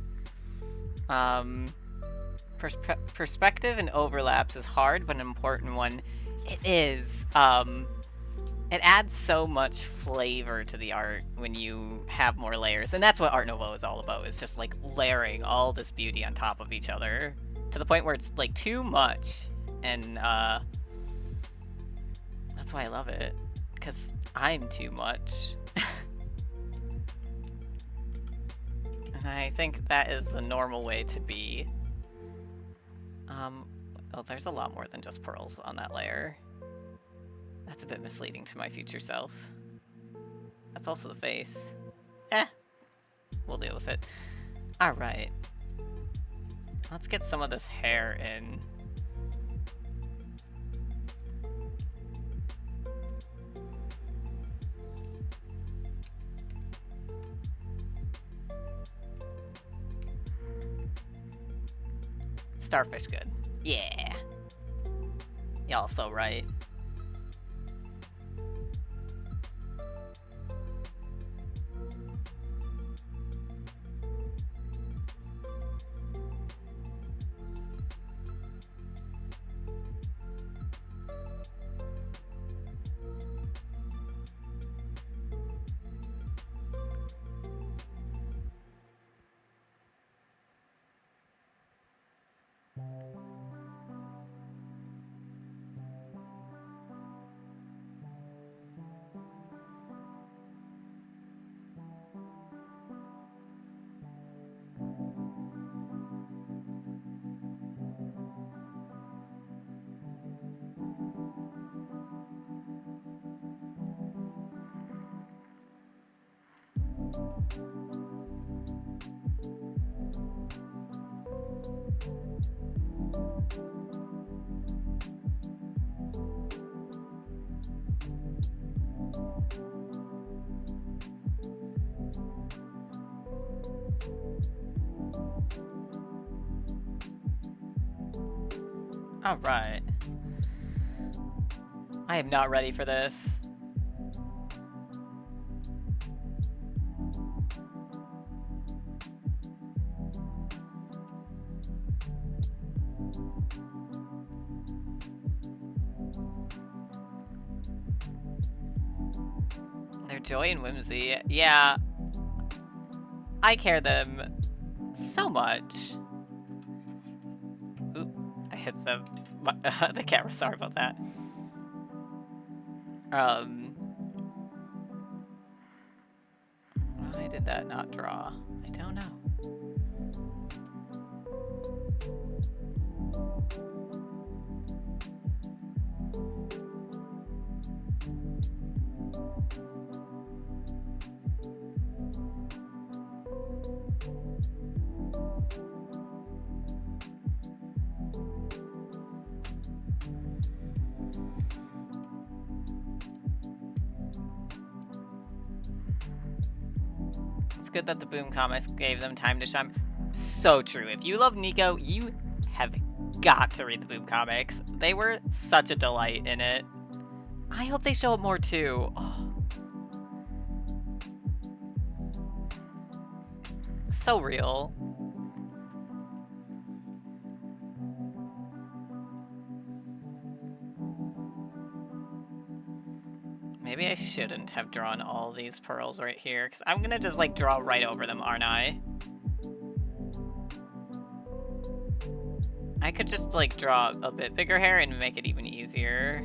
Speaker 1: Perspective and overlaps is hard, but an important one. It is. It adds so much flavor to the art when you have more layers, and that's what Art Nouveau is all about. It's just like layering all this beauty on top of each other to the point where it's like too much, and that's why I love it, because I'm too much. And I think that is the normal way to be. Oh, there's a lot more than just pearls on that layer. That's a bit misleading to my future self. That's also the face. We'll deal with it. Alright. Let's get some of this hair in. Starfish good. Yeah. Y'all so right. Alright. I am not ready for this. Their joy and whimsy. Yeah. I care them so much. Oop, I hit the camera, sorry about that. Why did that not draw? I don't know. It's good that the Boom Comics gave them time to shine. So true. If you love Niko, you have got to read the Boom Comics. They were such a delight in it. I hope they show up more too. Oh. So real. Maybe I shouldn't have drawn all these pearls right here, because I'm gonna just like draw right over them, aren't I? I could just like draw a bit bigger hair and make it even easier.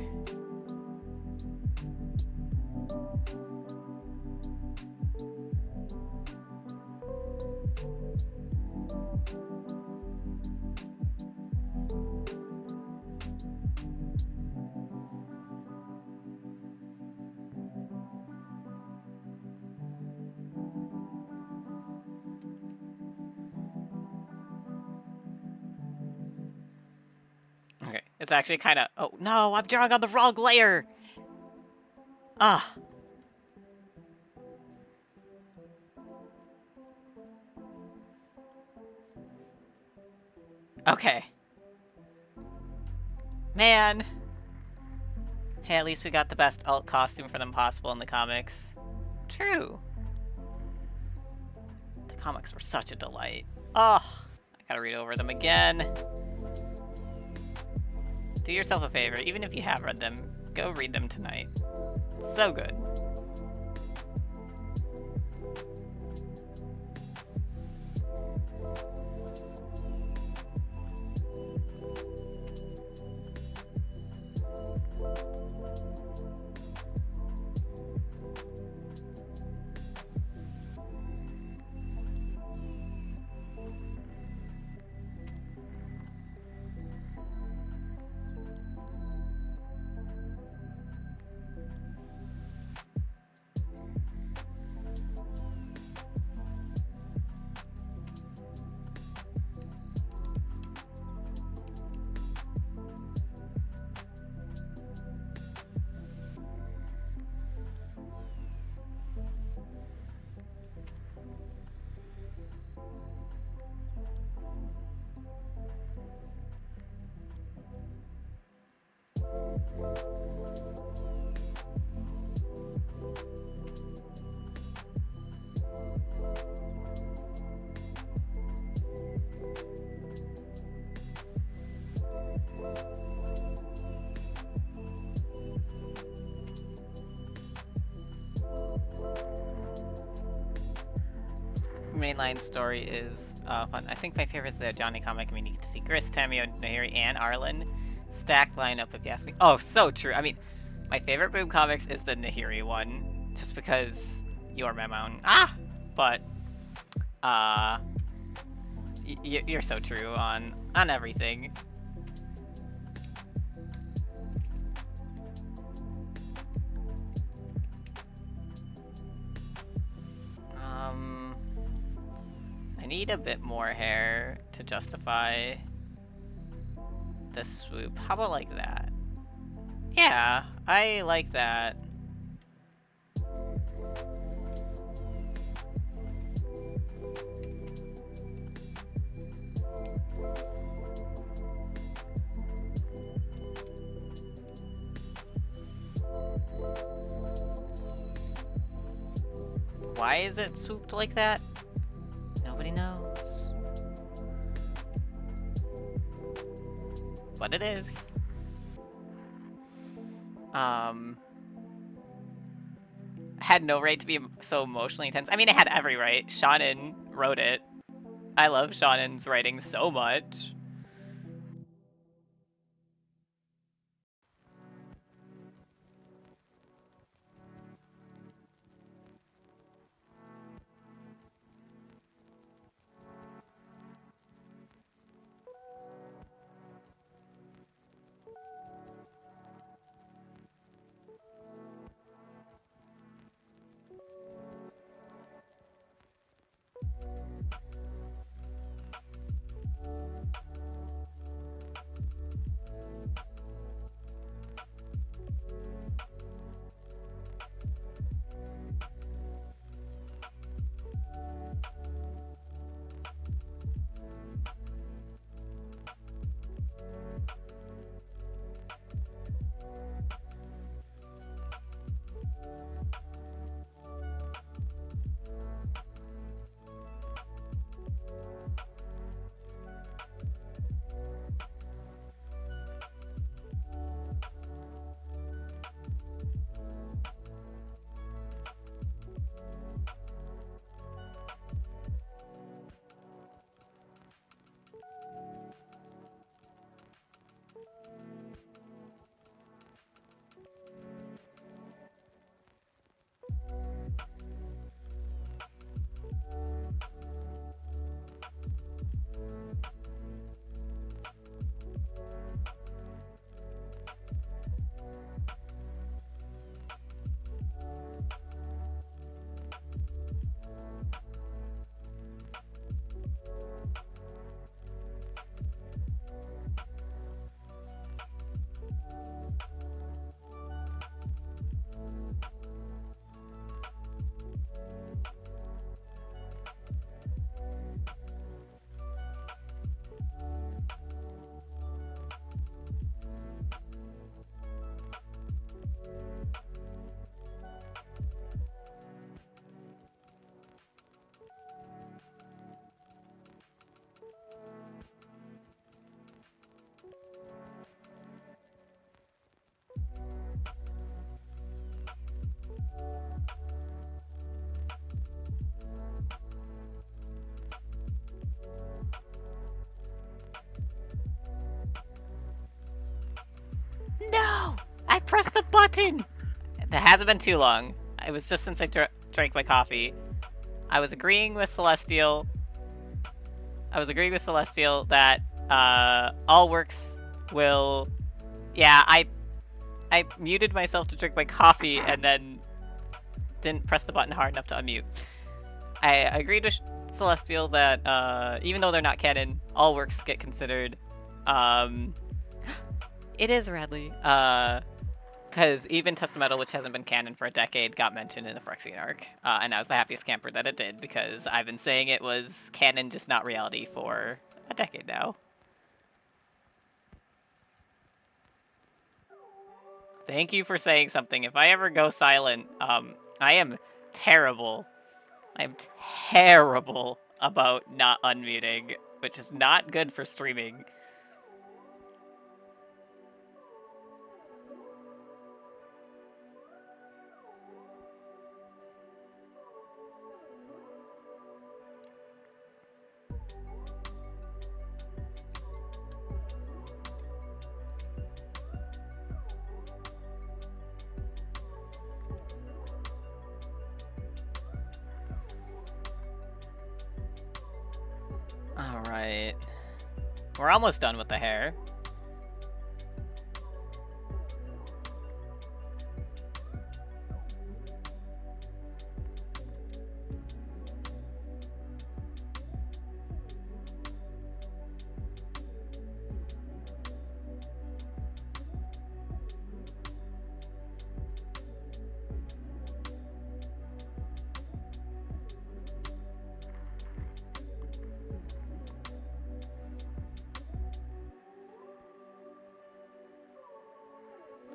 Speaker 1: It's actually kind of... Oh, no, I'm drawing on the wrong layer! Ah. Okay. Man. Hey, at least we got the best alt costume for them possible in the comics. True. The comics were such a delight. Oh, I gotta read over them again. Do yourself a favor, even if you have read them, go read them tonight. So good. Mainline story is fun. I think my favorite is the Johnny comic. I mean, you get to see Gris, Tamio, Nahiri, and Arlen. Stacked lineup, if you ask me. Oh, so true. I mean, my favorite Boom comics is the Nahiri one, just because you're Memon. Ah! But, you're so true on everything. I need a bit more hair to justify the swoop. How about like that? Yeah, I like that. Why is it swooped like that? Nobody knows. But it is. Had no right to be so emotionally intense. I mean, it had every right. Shonen wrote it. I love Shonen's writing so much. No! I pressed the button! That hasn't been too long. It was just since I drank my coffee. I was agreeing with Celestial. That all works will. Yeah, I muted myself to drink my coffee and then didn't press the button hard enough to unmute. I agreed with Celestial that even though they're not canon, all works get considered. It is Radley. Because even Testamental, which hasn't been canon for a decade, got mentioned in the Phyrexian arc. And I was the happiest camper that it did, because I've been saying it was canon, just not reality, for a decade now. Thank you for saying something. If I ever go silent, I am terrible. I am terrible about not unmuting, which is not good for streaming. Alright. We're almost done with the hair.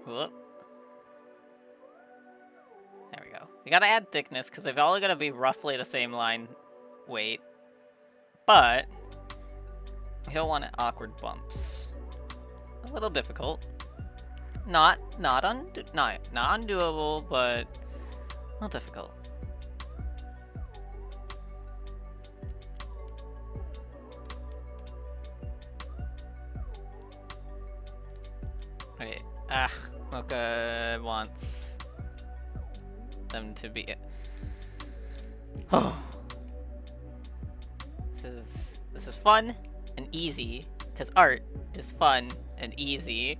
Speaker 1: Whoop. There we go. We gotta add thickness, because they've all gotta be roughly the same line weight. But we don't want awkward bumps. A little difficult. Not undoable, but a little difficult. Wait, Mocha wants them to be. Oh, this is fun and easy, because art is fun and easy.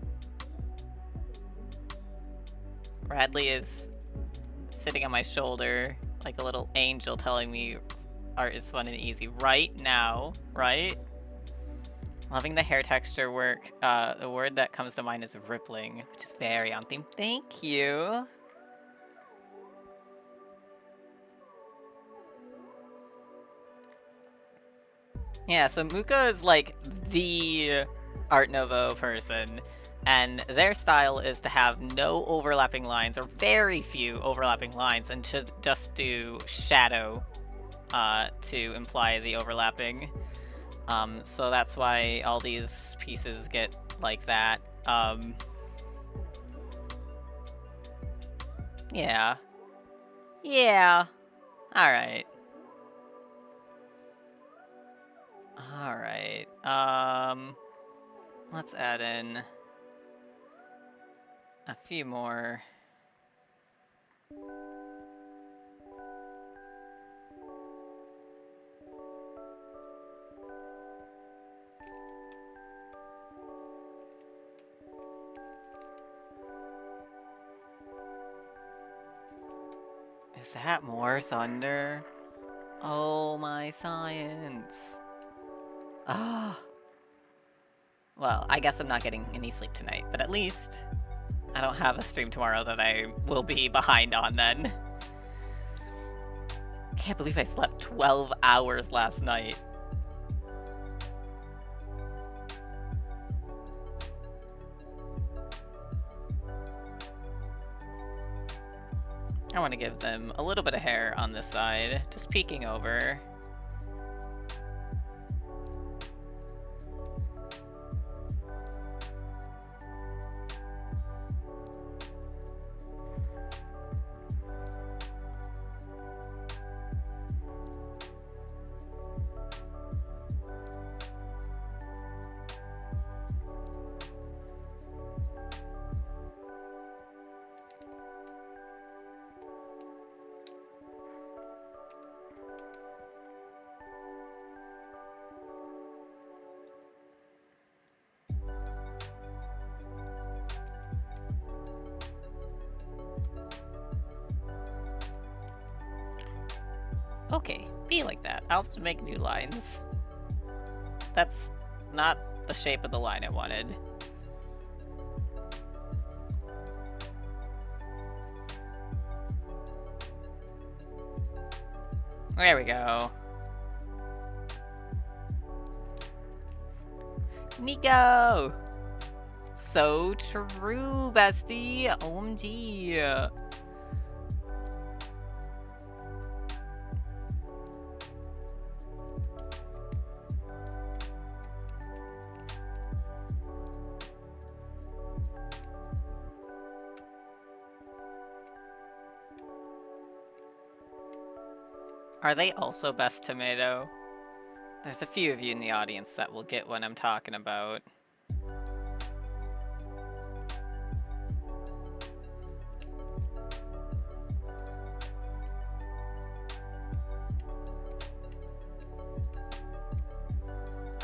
Speaker 1: Radley is sitting on my shoulder like a little angel telling me art is fun and easy right now, right? Loving the hair texture work. The word that comes to mind is rippling, which is very on theme. Thank you. Yeah, so Muka is like the Art Nouveau person, and their style is to have no overlapping lines, or very few overlapping lines, and should just do shadow to imply the overlapping. So that's why all these pieces get like that. Yeah. Yeah. Alright. Alright. Let's add in a few more. Is that more thunder? Oh, my science. Ah. Well, I guess I'm not getting any sleep tonight, but at least I don't have a stream tomorrow that I will be behind on then. Can't believe I slept 12 hours last night. I want to give them a little bit of hair on this side, just peeking over. Okay, be like that. I'll just make new lines. That's not the shape of the line I wanted. There we go. Niko! So true, bestie! OMG! Are they also best tomato? There's a few of you in the audience that will get what I'm talking about.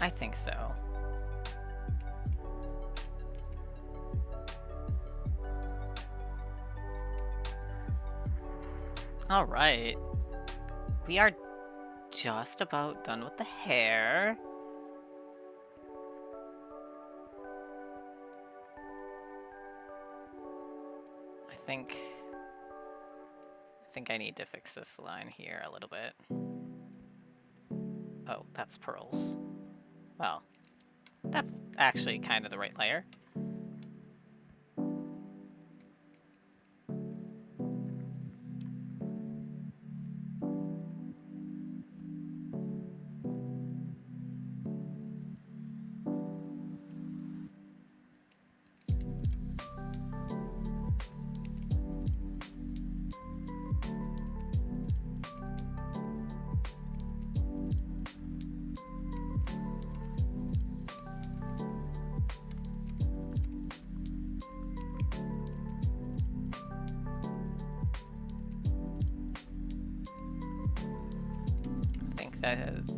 Speaker 1: I think so. Alright. We are just about done with the hair. I think I need to fix this line here a little bit. Oh, that's pearls. Well, that's actually kind of the right layer.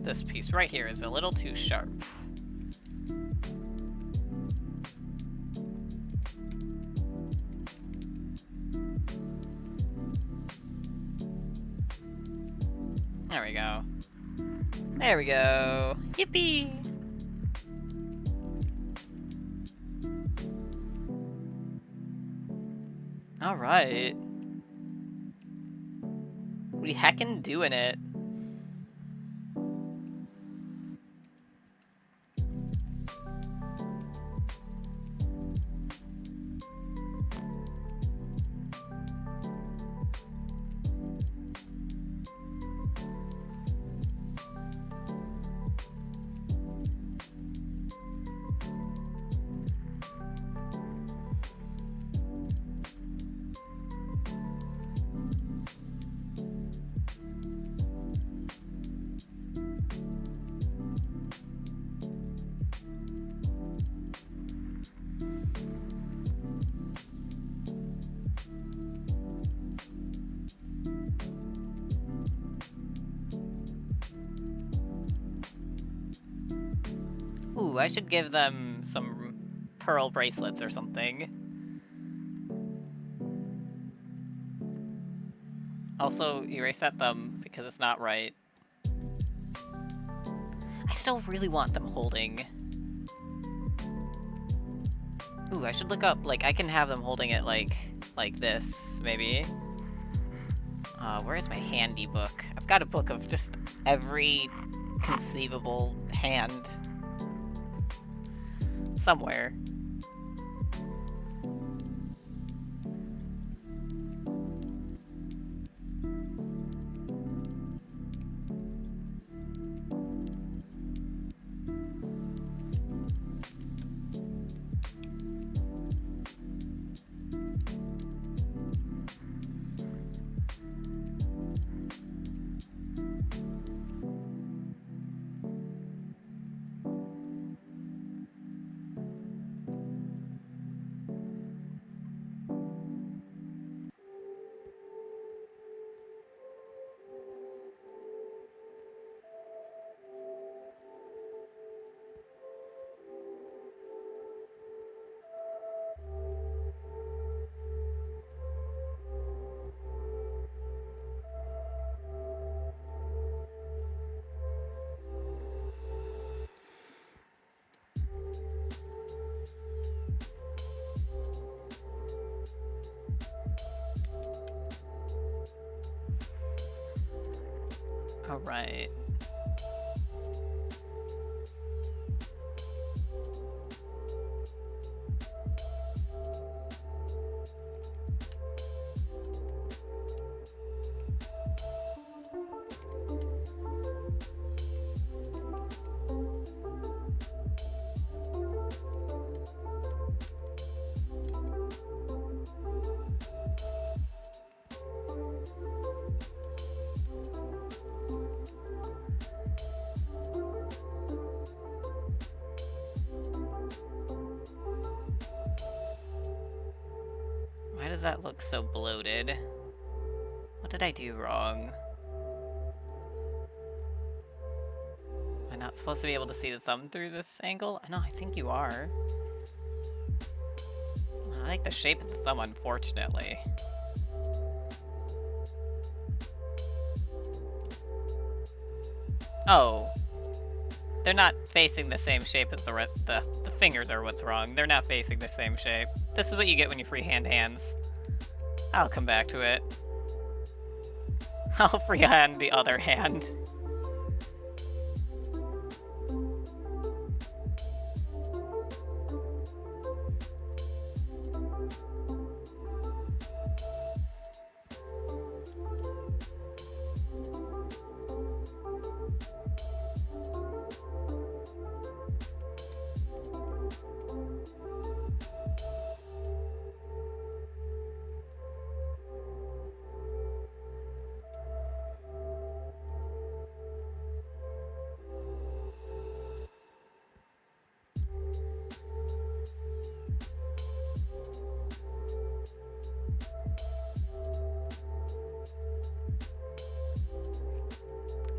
Speaker 1: This piece right here is a little too sharp. There we go. There we go. Yippee! Alright. We heckin' doing it. Ooh, I should give them some pearl bracelets or something. Also, erase that thumb because it's not right. I still really want them holding. Ooh, I should look up, like, I can have them holding it like this, maybe. Where's my handy book? I've got a book of just every conceivable hand. Somewhere. Oh, right. Why does that look so bloated? What did I do wrong? Am I not supposed to be able to see the thumb through this angle? No, I think you are. I like the shape of the thumb, unfortunately. Oh. They're not facing the same shape as the fingers are what's wrong. They're not facing the same shape. This is what you get when you freehand hands. I'll come back to it. I'll freehand the other hand.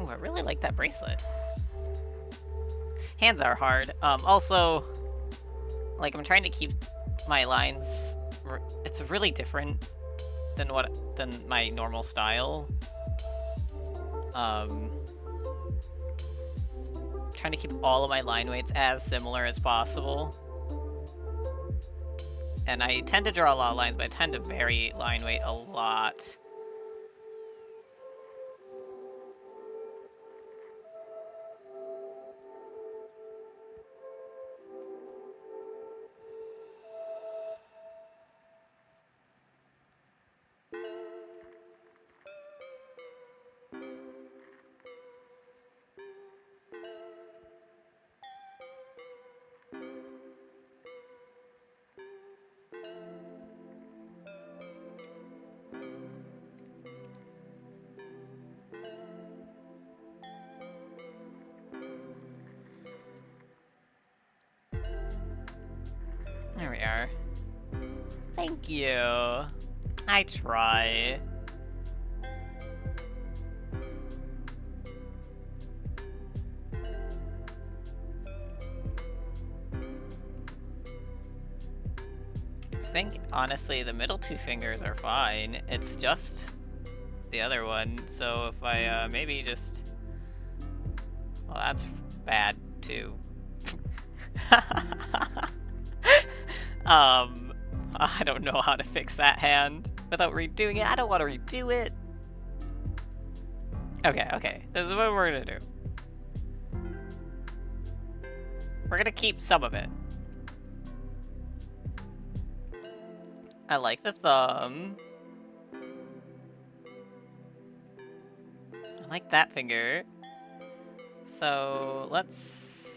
Speaker 1: Oh, I really like that bracelet. Hands are hard. Also, like, I'm trying to keep my lines... It's really different than my normal style. Trying to keep all of my line weights as similar as possible. And I tend to draw a lot of lines, but I tend to vary line weight a lot. There we are. Thank you. I try. I think, honestly, the middle two fingers are fine. It's just the other one. So if I maybe just... Well, that's bad, too. I don't know how to fix that hand without redoing it. I don't want to redo it. Okay. This is what we're gonna do. We're gonna keep some of it. I like the thumb. I like that finger. So, let's...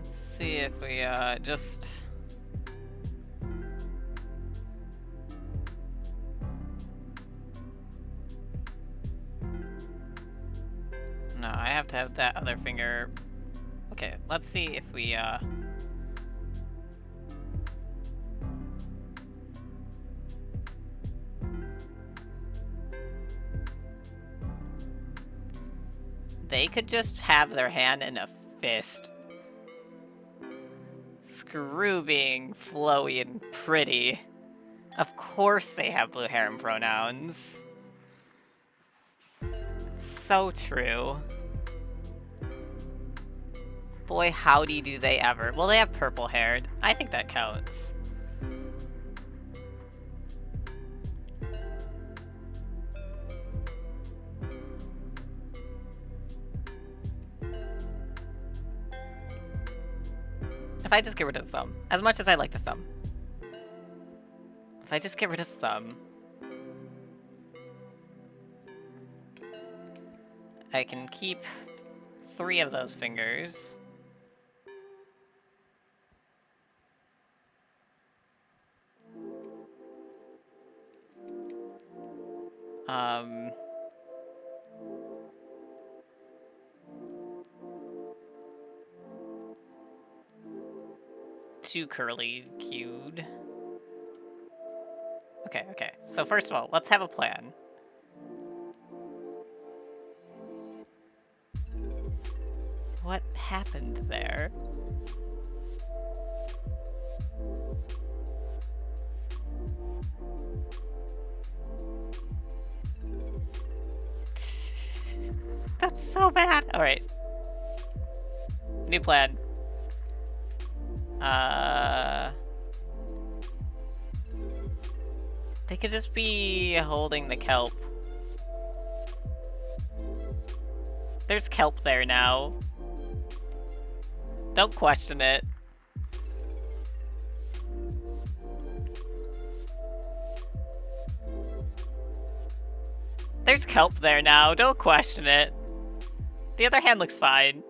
Speaker 1: see if we just... No, I have to have that other finger. Okay, let's see if we they could just have their hand in a fist. Screw being flowy and pretty. Of course they have blue harem pronouns. So true. Boy, howdy do they ever. Well, they have purple haired. I think that counts. If I just get rid of the thumb. As much as I like the thumb. If I just get rid of the thumb. I can keep 3 of those fingers. Too curly cued. Okay. So first of all, let's have a plan. What happened there? That's so bad. All right. New plan. They could just be holding the kelp. There's kelp there now. Don't question it. There's kelp there now. Don't question it. The other hand looks fine.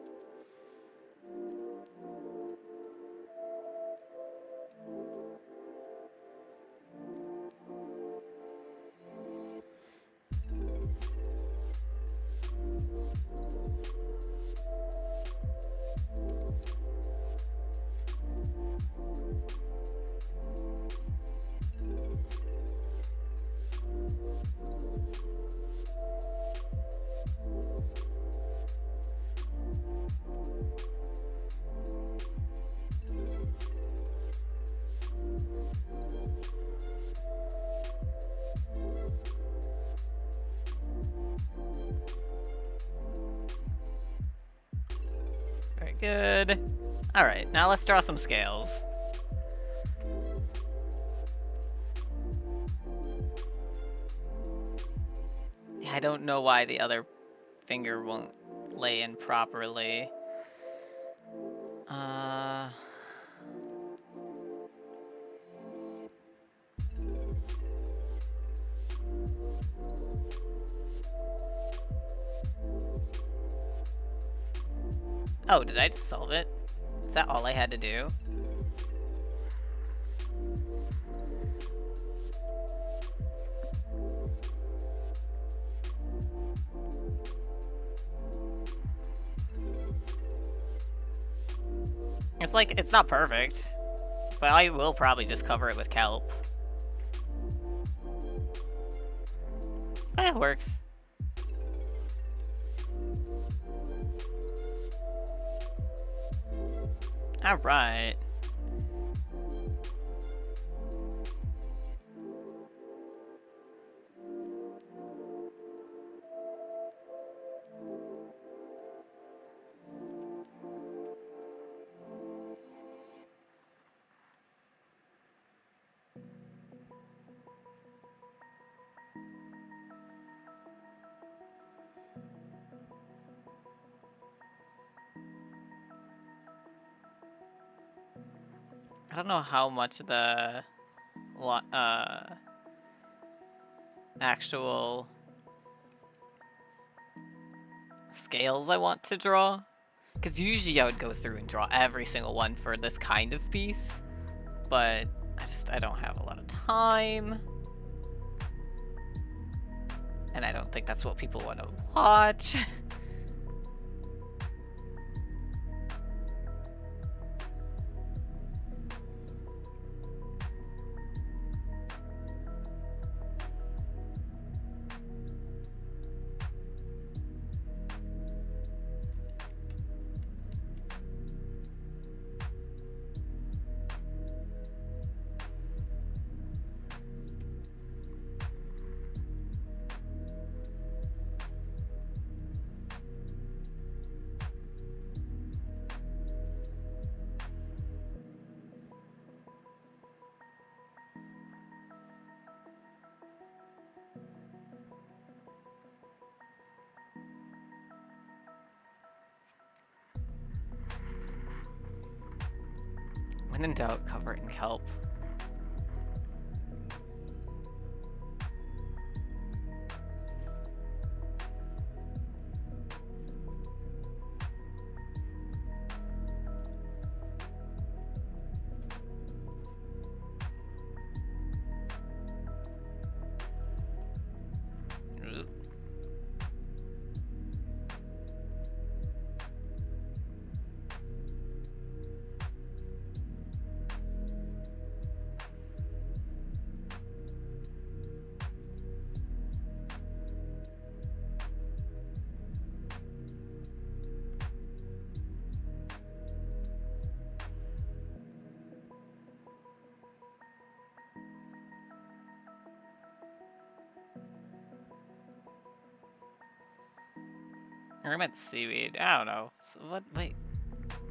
Speaker 1: Very good. Alright, now let's draw some scales. I don't know why the other finger won't lay in properly. Oh, did I just solve it? Is that all I had to do? It's like, it's not perfect, but I will probably just cover it with kelp. It works. Alright. I don't know how much the actual scales I want to draw, because usually I would go through and draw every single one for this kind of piece, but I don't have a lot of time, and I don't think that's what people want to watch. When in doubt, cover it in kelp. Or I meant seaweed. I don't know. So what? Wait.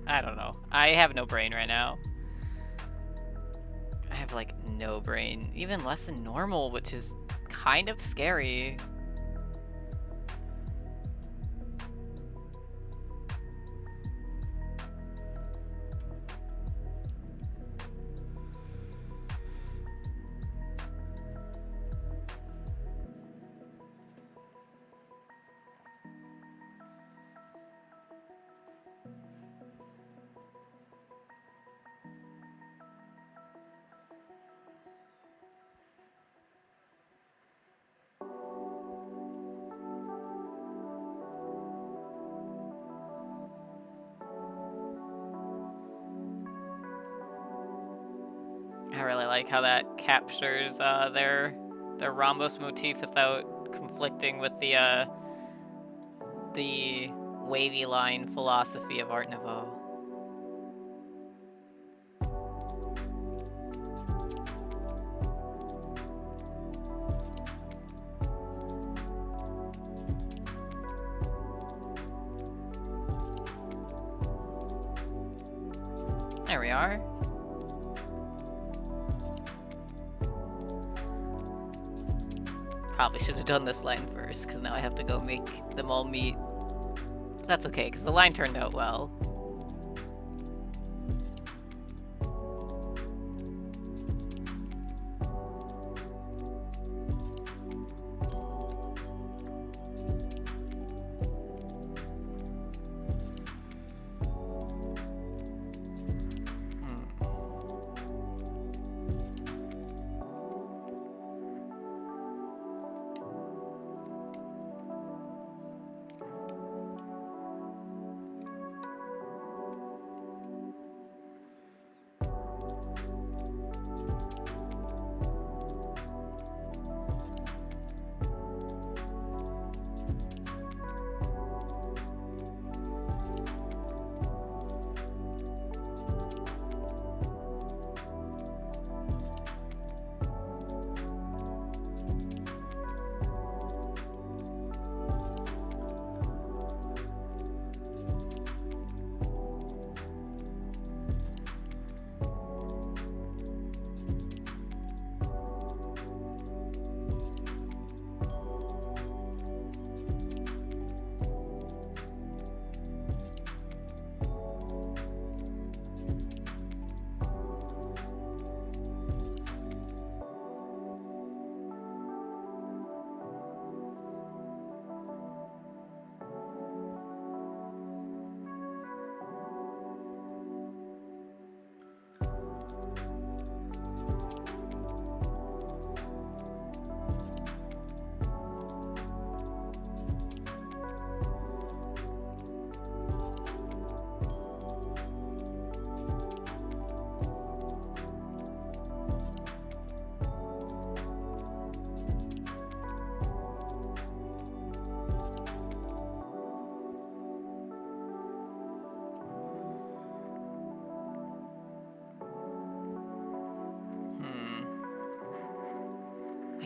Speaker 1: I don't know. I have no brain right now. I have, like, no brain. Even less than normal, which is kind of scary. I really like how that captures their rhombus motif without conflicting with the wavy line philosophy of Art Nouveau. There we are. Probably should have done this line first, because now I have to go make them all meet. But that's okay, because the line turned out well.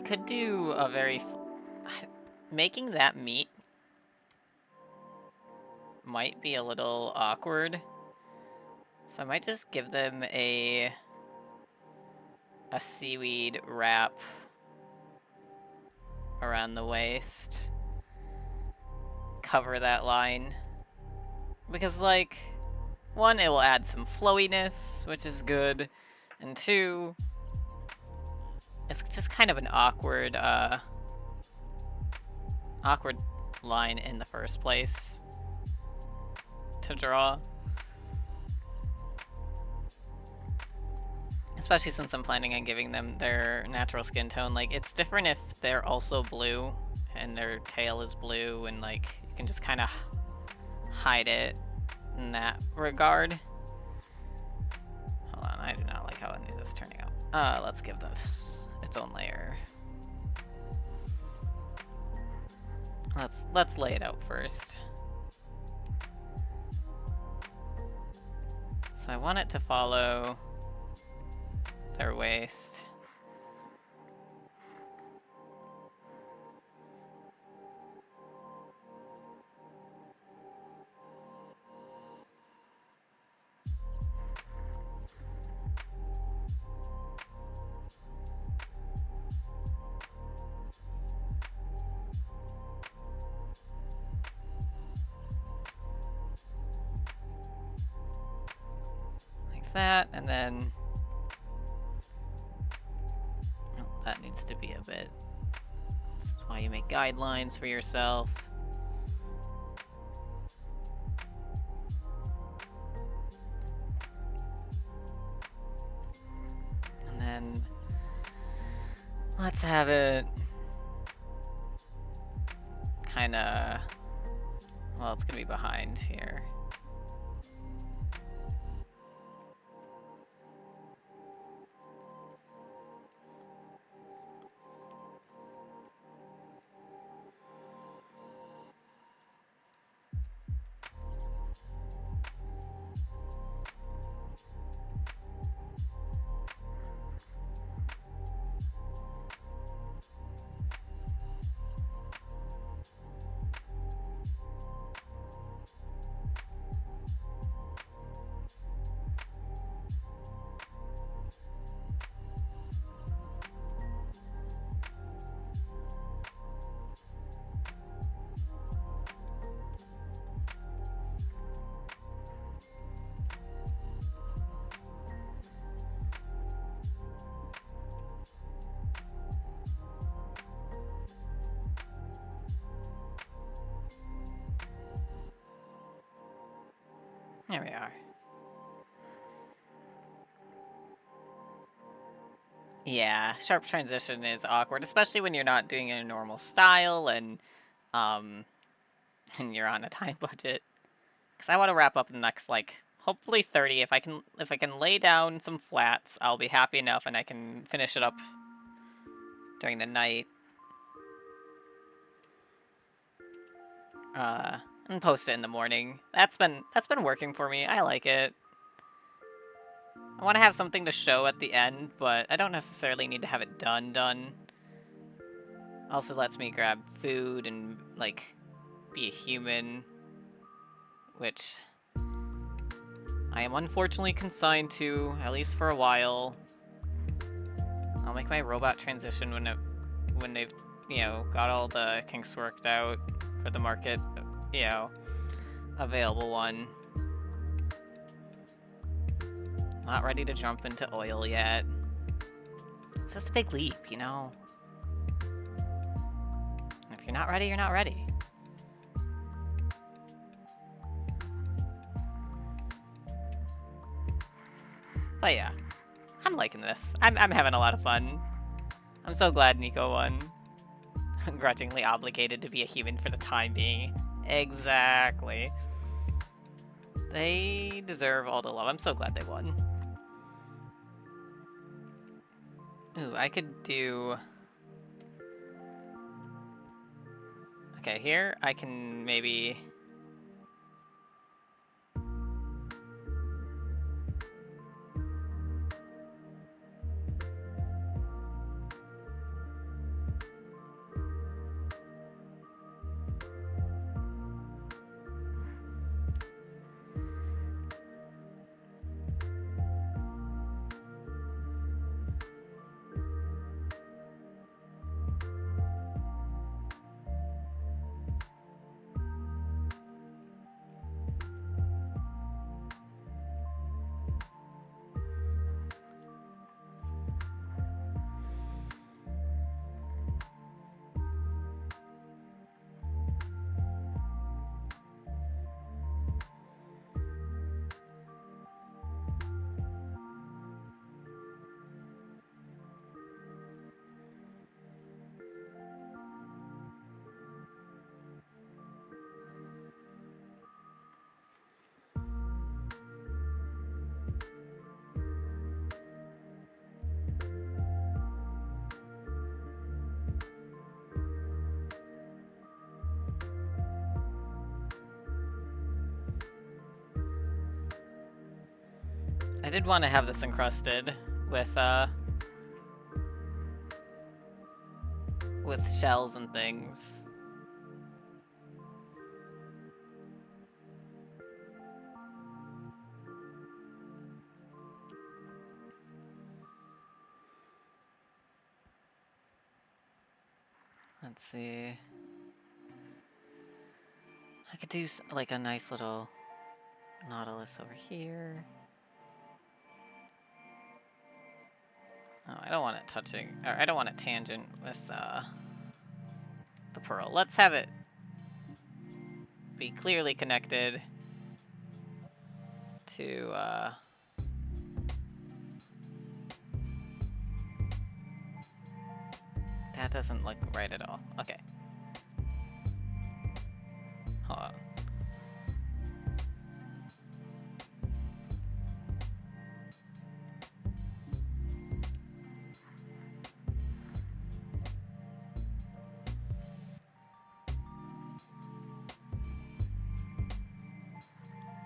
Speaker 1: Could do a very... Making that meat might be a little awkward. So I might just give them a seaweed wrap around the waist. Cover that line. Because, like, one, it will add some flowiness, which is good, and two, it's just kind of an awkward line in the first place to draw. Especially since I'm planning on giving them their natural skin tone. Like, it's different if they're also blue and their tail is blue, and like you can just kind of hide it in that regard. Hold on, I do not like how any of this is turning out. Let's give this its own layer. Let's lay it out first. So I want it to follow their waist. Like that, and then that needs to be a bit. This is why you make guidelines for yourself. And then let's have it kind of, well, it's gonna be behind here. There we are. Yeah, sharp transition is awkward, especially when you're not doing it in a normal style and and you're on a time budget. Because I want to wrap up in the next, like, hopefully 30. If I can lay down some flats, I'll be happy enough, and I can finish it up during the night. And post it in the morning. That's been working for me. I like it. I want to have something to show at the end, but I don't necessarily need to have it done. Also lets me grab food and, like, be a human, which I am unfortunately consigned to, at least for a while. I'll make my robot transition when they've, you know, got all the kinks worked out for the market, you know, available one. Not ready to jump into oil yet. It's just a big leap, you know? If you're not ready, you're not ready. But yeah, I'm liking this. I'm having a lot of fun. I'm so glad Niko won. I'm grudgingly obligated to be a human for the time being. Exactly. They deserve all the love. I'm so glad they won. Ooh, I could do... Okay, here I can maybe... did want to have this encrusted with shells and things. Let's see. I could do like a nice little nautilus over here. Oh, I don't want it touching, or I don't want it tangent with the pearl. Let's have it be clearly connected to that doesn't look right at all. Okay. Hold on.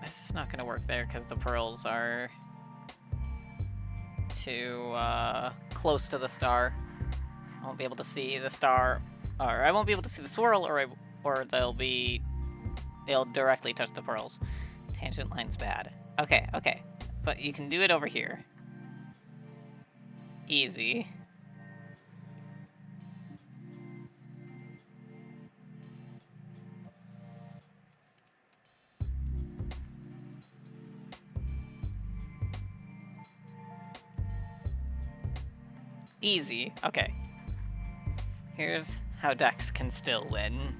Speaker 1: This is not going to work there because the pearls are too close to the star. I won't be able to see the star, or I won't be able to see the swirl, or they'll directly touch the pearls. Tangent line's bad. Okay, okay, but you can do it over here. Easy. Easy. Okay. Here's how Dex can still win.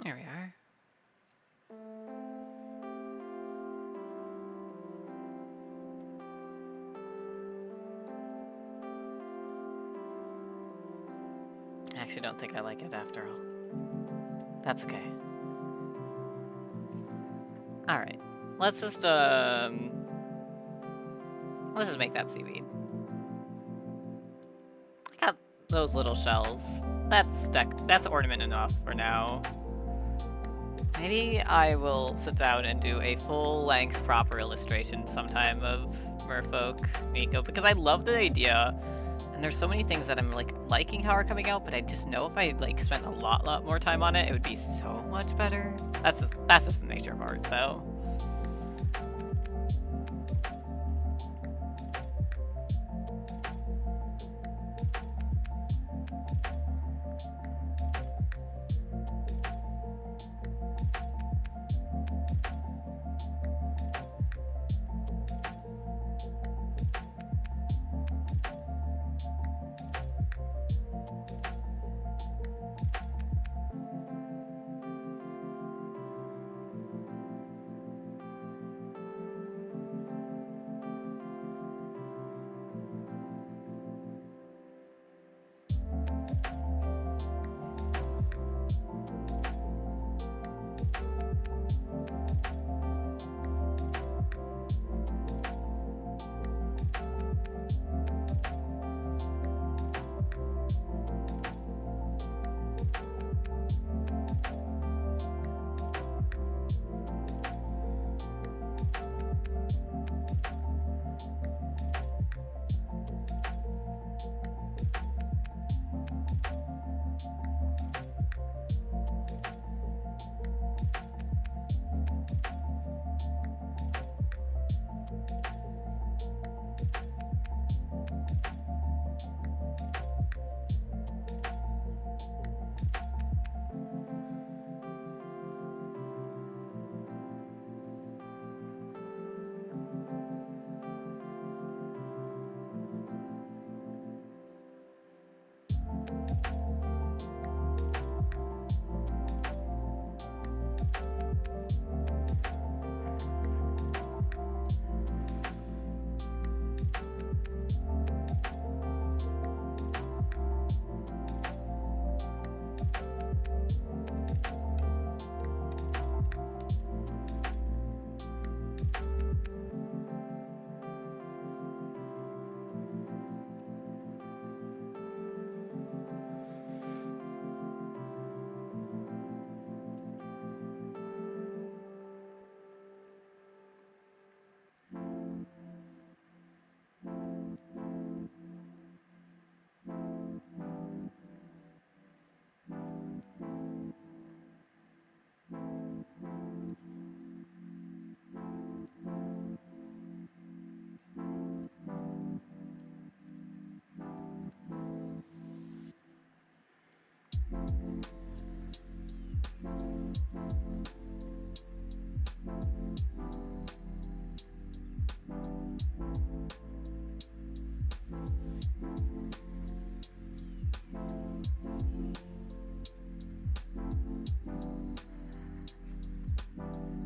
Speaker 1: There we are. I actually don't think I like it after all. That's okay. Alright. Let's just make that seaweed. I got those little shells. That's ornament enough for now. Maybe I will sit down and do a full-length proper illustration sometime of Merfolk Niko, because I love the idea, and there's so many things that I'm liking how are coming out, but I just know if I spent a lot more time on it, it would be so much better. That's just the nature of art, though.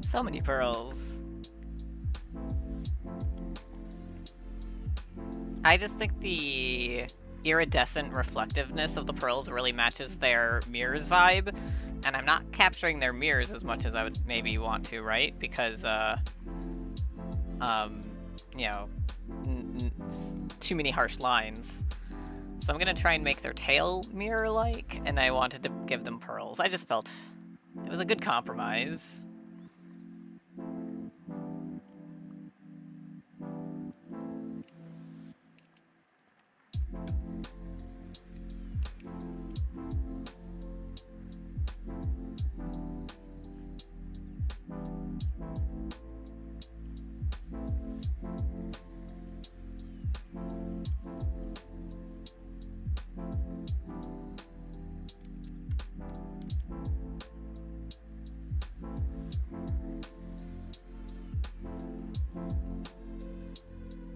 Speaker 1: So many pearls. I just think the iridescent reflectiveness of the pearls really matches their mirrors vibe, and I'm not capturing their mirrors as much as I would maybe want to, right? Because, you know, too many harsh lines. So I'm gonna try and make their tail mirror-like, and I wanted to give them pearls. I just felt it was a good compromise.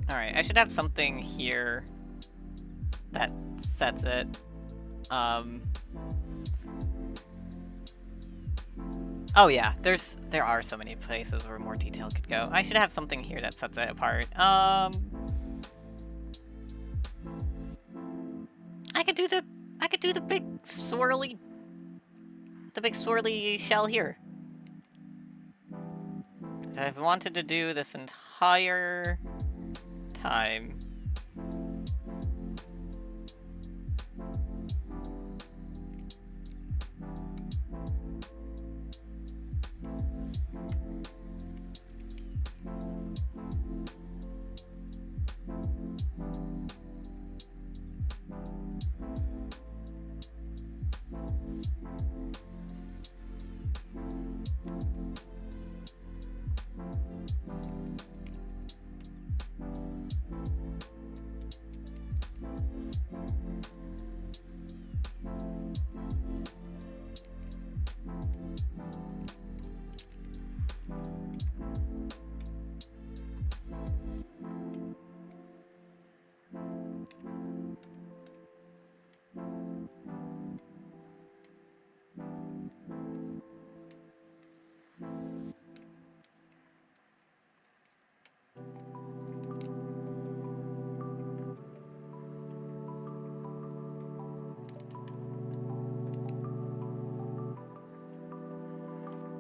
Speaker 1: Alright, I should have something here that sets it. Oh yeah, there are so many places where more detail could go. I should have something here that sets it apart. I could do the big swirly shell here. I've wanted to do this entire time.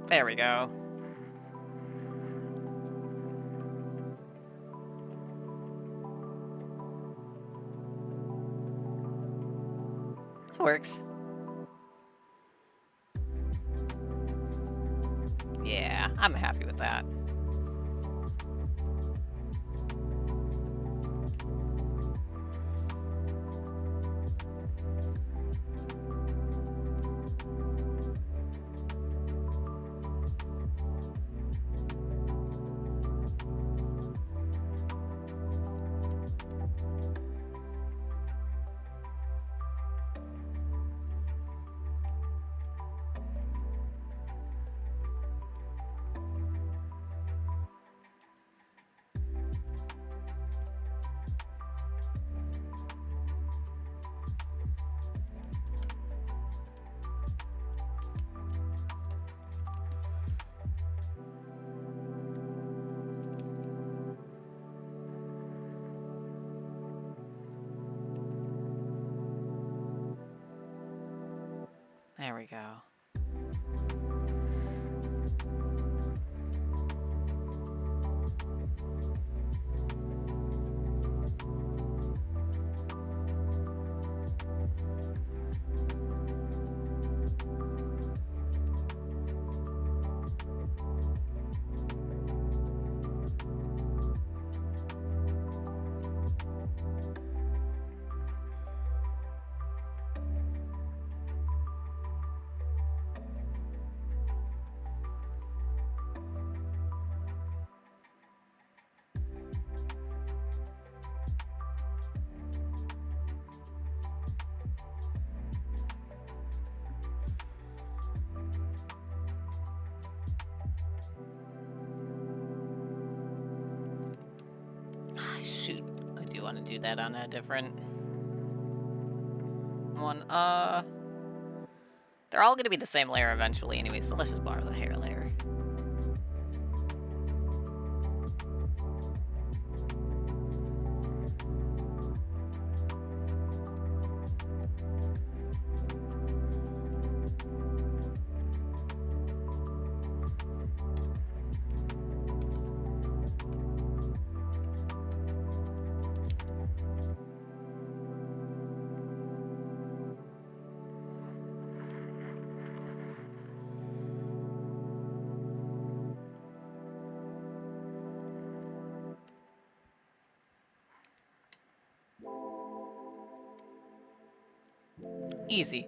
Speaker 1: There we go. Works. Yeah, I'm happy with that. There we go. Shoot, I do want to do that on a different one. They're all going to be the same layer eventually anyway, so let's just borrow the hair layer. Easy.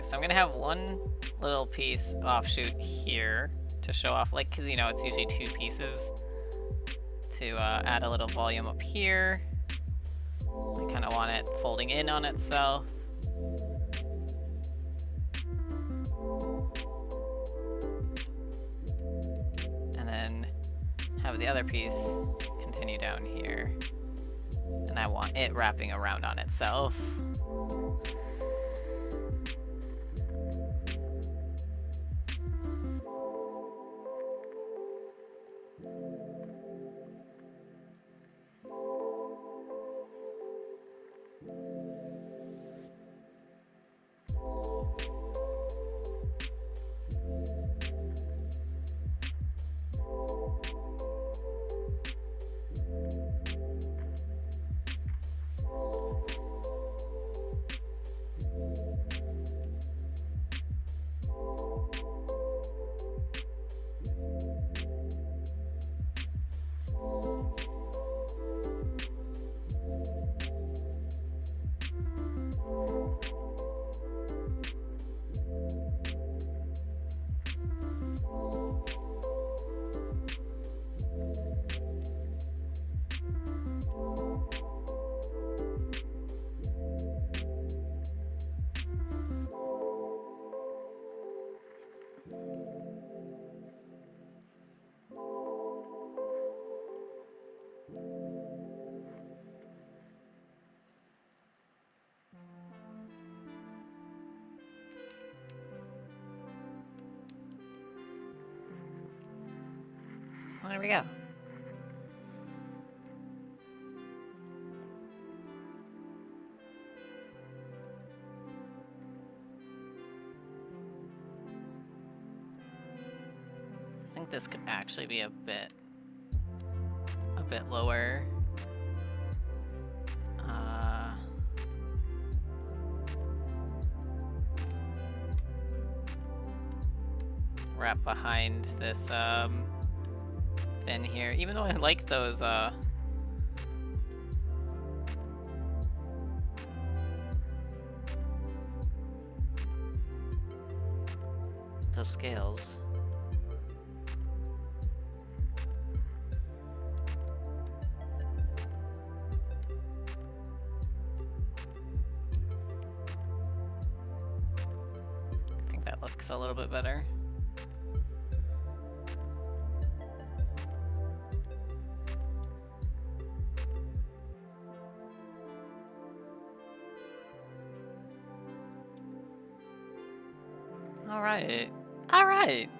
Speaker 1: So I'm gonna have one little piece offshoot here to show off, like, because, you know, it's usually 2 pieces to add a little volume up here. I kind of want it folding in on itself. And then have the other piece continue down here. And I want it wrapping around on itself. Well, there we go. I think this could actually be a bit lower. Wrap behind this fin here, even though I like those scales. I think that looks a little bit better. Alright. Alright!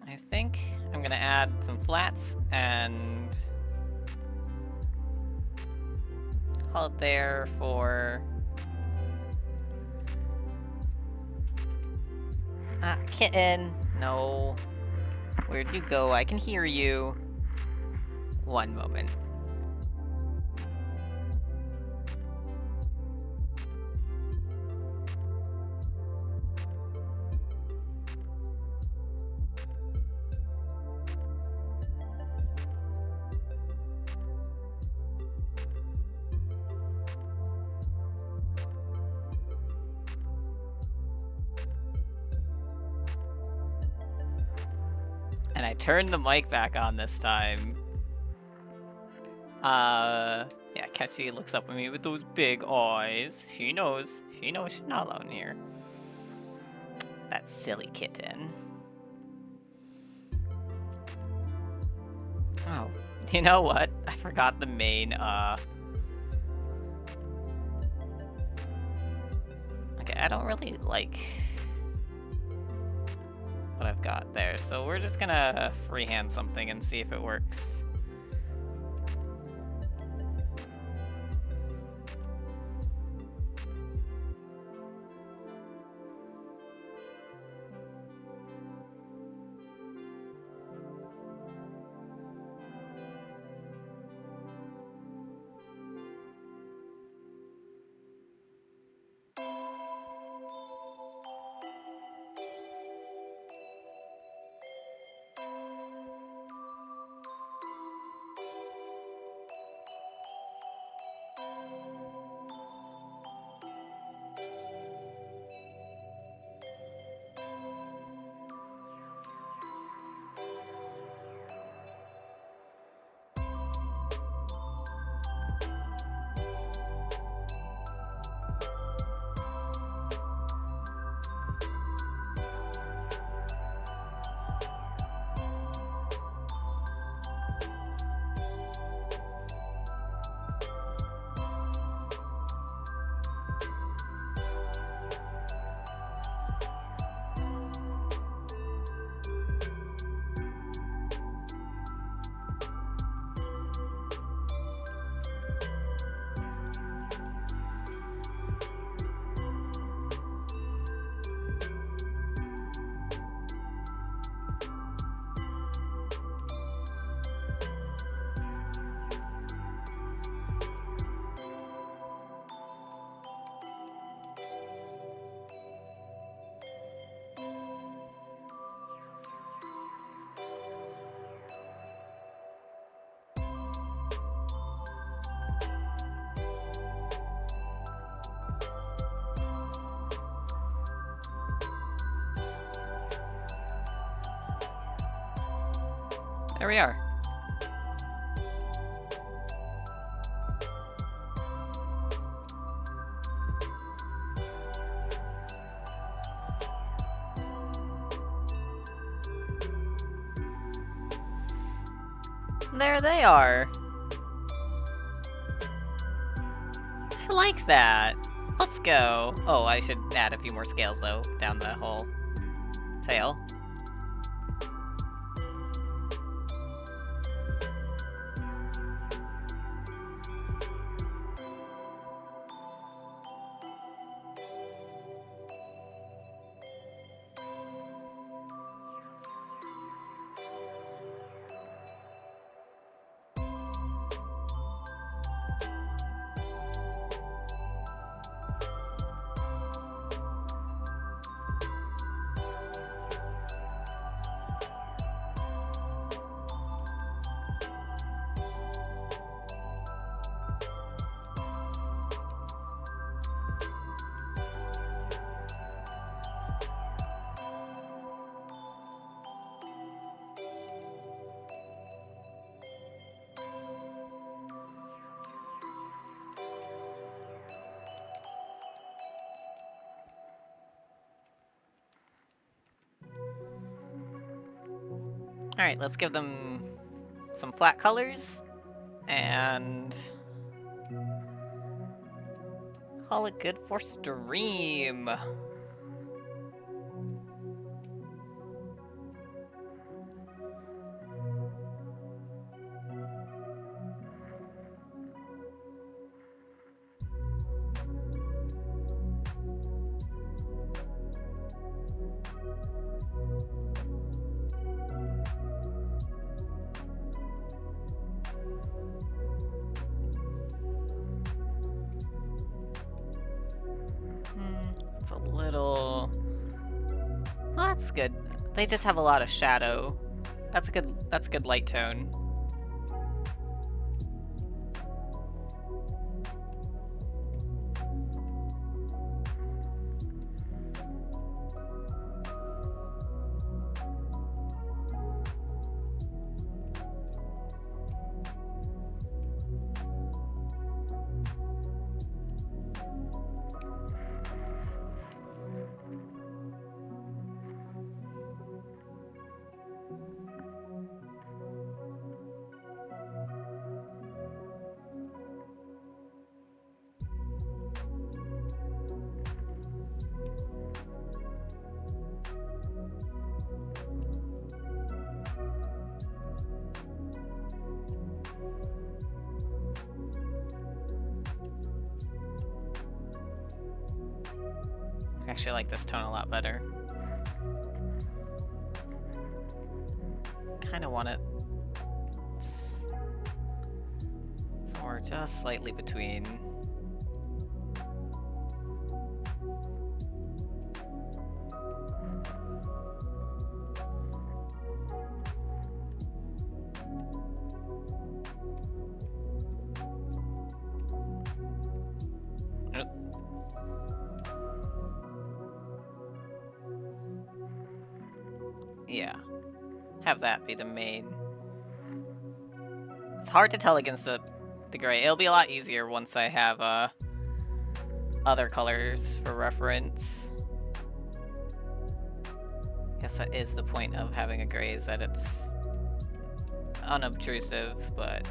Speaker 1: I think I'm gonna add some flats and call it there for... Ah, kitten! No. Where'd you go? I can hear you. One moment. And I turned the mic back on this time. Yeah, Ketchy looks up at me with those big eyes. She knows she's not alone here. That silly kitten. Oh, you know what? I forgot the main, Okay, I don't really like what I've got there, so we're just gonna freehand something and see if it works. There we are. There they are. I like that. Let's go. Oh, I should add a few more scales though, down the whole tail. Alright, let's give them some flat colors and call it good for stream. It's a little... Well, that's good. They just have a lot of shadow. That's a good light tone. Actually, I like this tone a lot better. Kind of want it somewhere just slightly between. Yeah, have that be the main. It's hard to tell against the gray. It'll be a lot easier once I have other colors for reference. I guess that is the point of having a gray, is that it's unobtrusive, but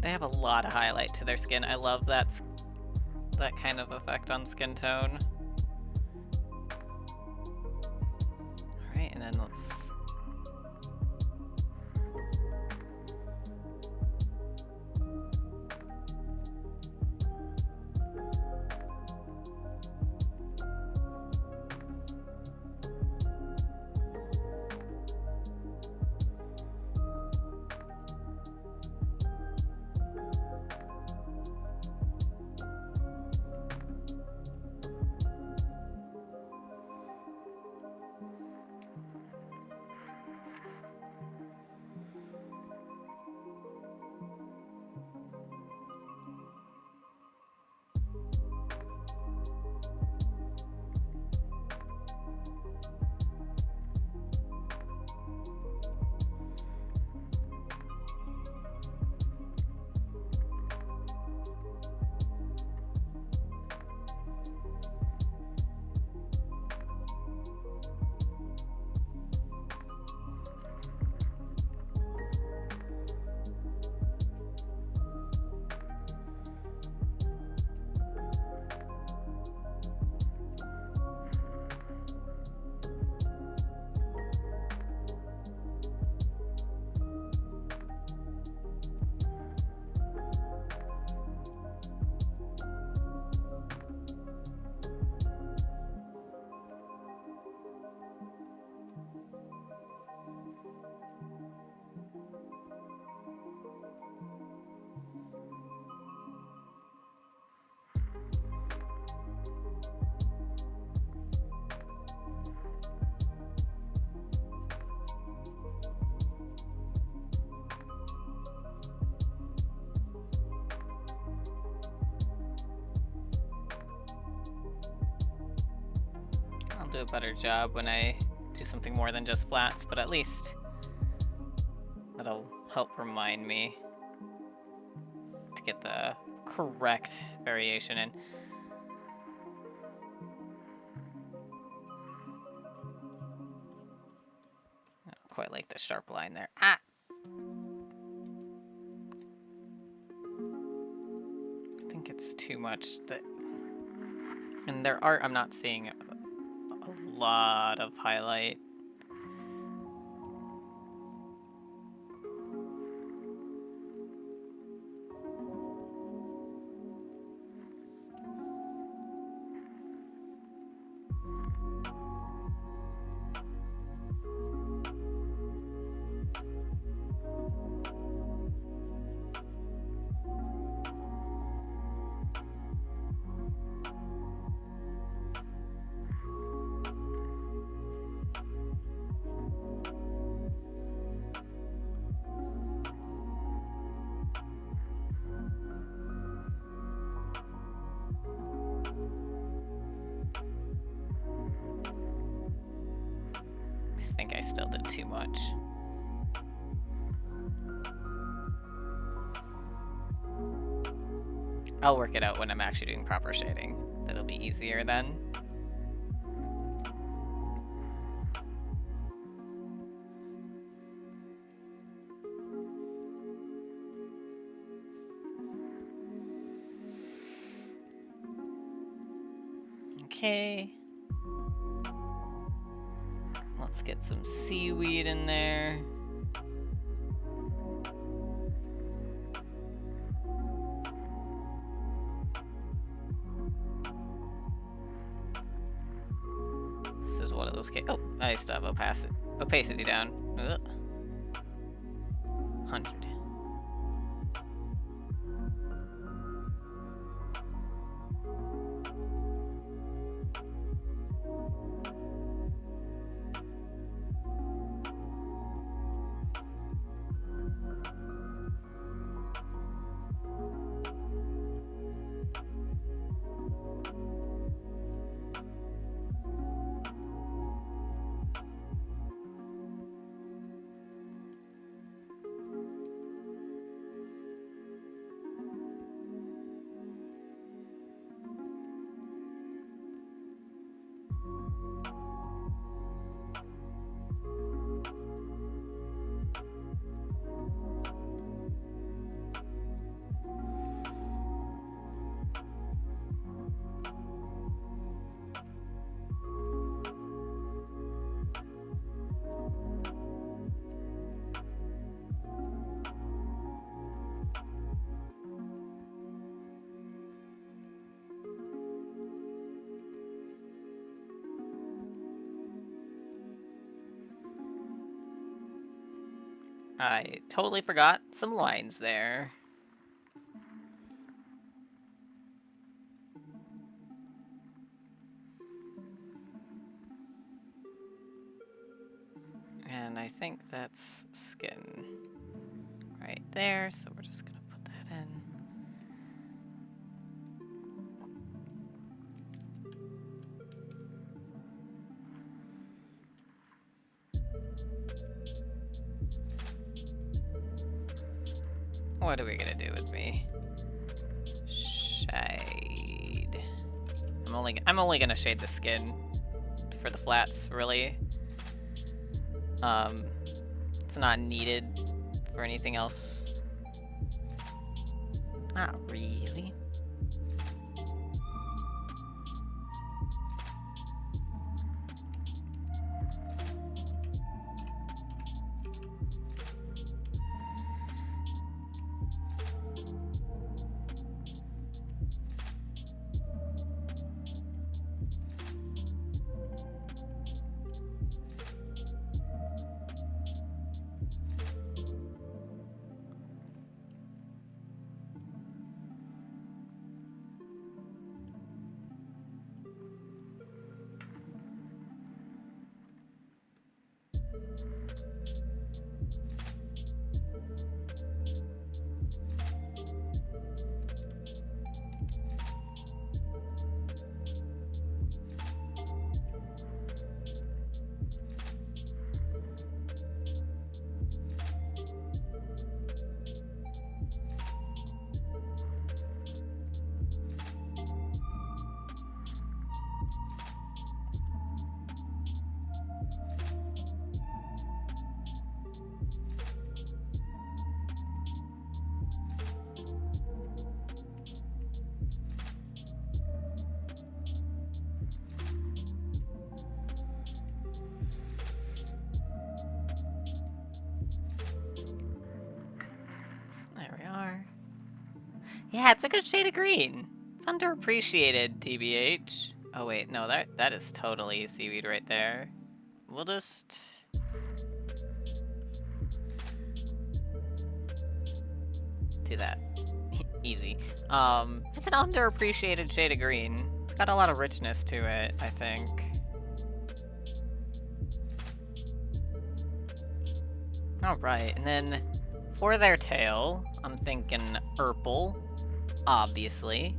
Speaker 1: they have a lot of highlight to their skin. I love that kind of effect on skin tone. Alright, and then let's... do a better job when I do something more than just flats, but at least that'll help remind me to get the correct variation in. I don't quite like the sharp line there. Ah! I think it's too much. In their art, I'm not seeing a lot of highlight. too much. I'll work it out when I'm actually doing proper shading. That'll be easier then. Okay. Let's get some seaweed in there. This is one of those oh, I still have opacity down. Ugh. 100. I totally forgot some lines there. And I think that's skin right there, so we're just gonna put that in. What are we gonna do with me? Shade. I'm only gonna shade the skin for the flats, really. It's not needed for anything else. Not really. Yeah, it's a good shade of green. It's underappreciated, TBH. Oh wait, no, that is totally seaweed right there. We'll just... do that. Easy. It's an underappreciated shade of green. It's got a lot of richness to it, I think. Alright, and then for their tail, I'm thinking purple, obviously.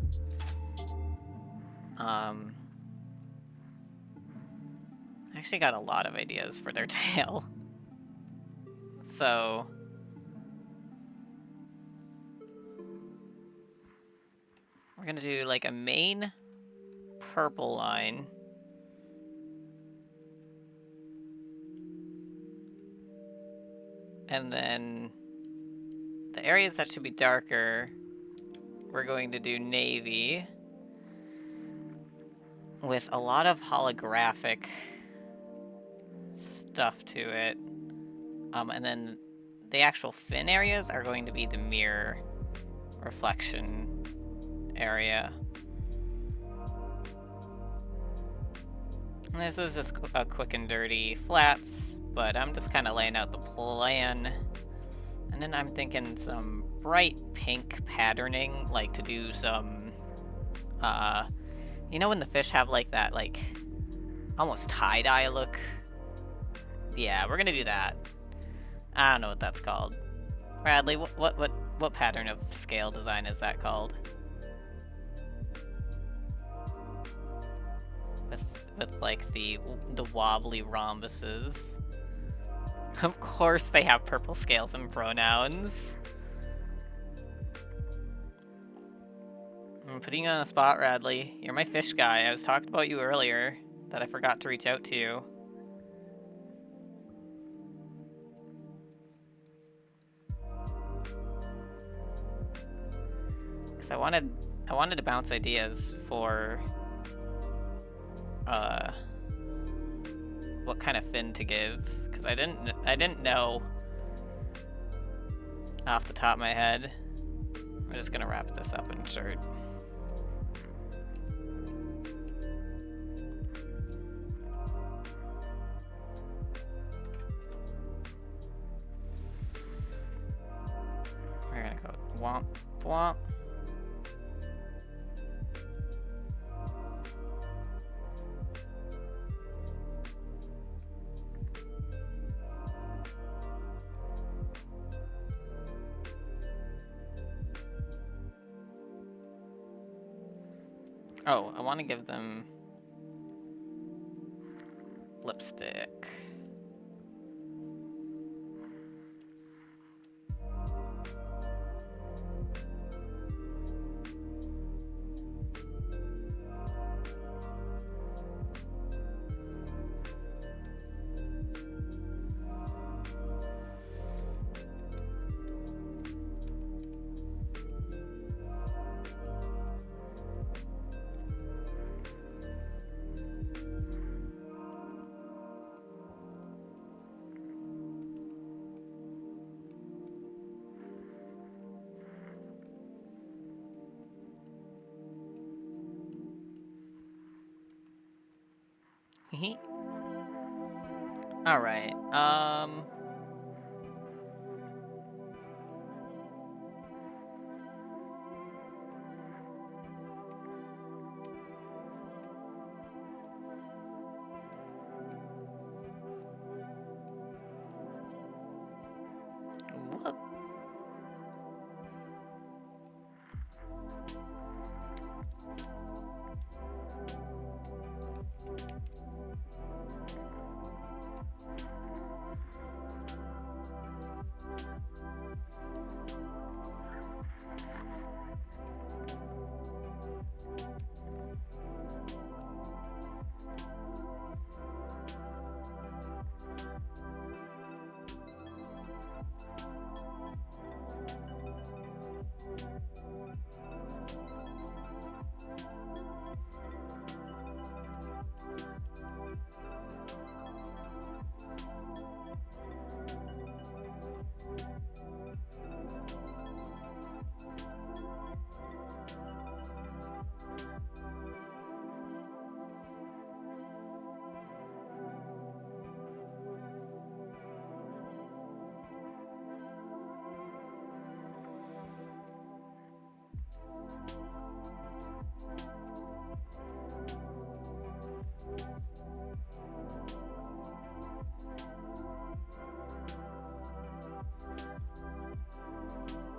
Speaker 1: I actually got a lot of ideas for their tail. So we're gonna do like a main purple line. And then the areas that should be darker, we're going to do navy with a lot of holographic stuff to it. And then the actual fin areas are going to be the mirror reflection area. And this is just a quick and dirty flats, but I'm just kind of laying out the plan. And then I'm thinking some bright pink patterning, like to do some, you know when the fish have like that, like, almost tie-dye look? Yeah, we're gonna do that. I don't know what that's called. Bradley, what pattern of scale design is that called? With like the wobbly rhombuses. Of course they have purple scales and pronouns. I'm putting you on the spot, Radley. You're my fish guy. I was talking about you earlier that I forgot to reach out to you. Because I wanted to bounce ideas for what kind of fin to give, because I didn't know off the top of my head. We're just gonna wrap this up in shirt. We're gonna go womp womp. Oh, I want to give them lipstick. All right. Whoop.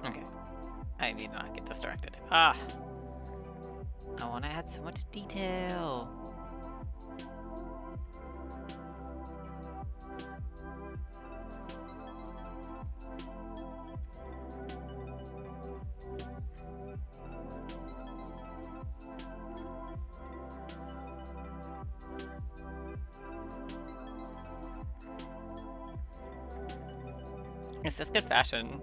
Speaker 1: Okay. I need not get distracted. Ah! I want to add so much detail. It's just good fashion.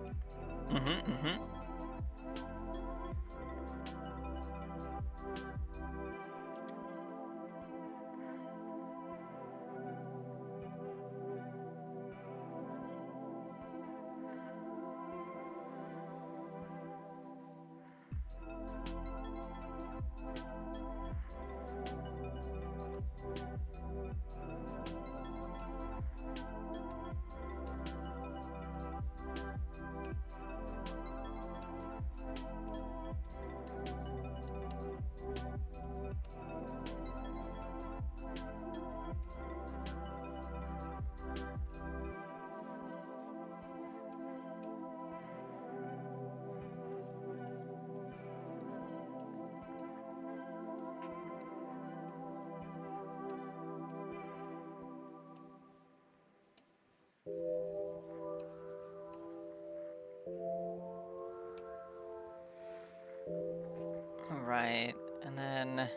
Speaker 1: Alright, and then...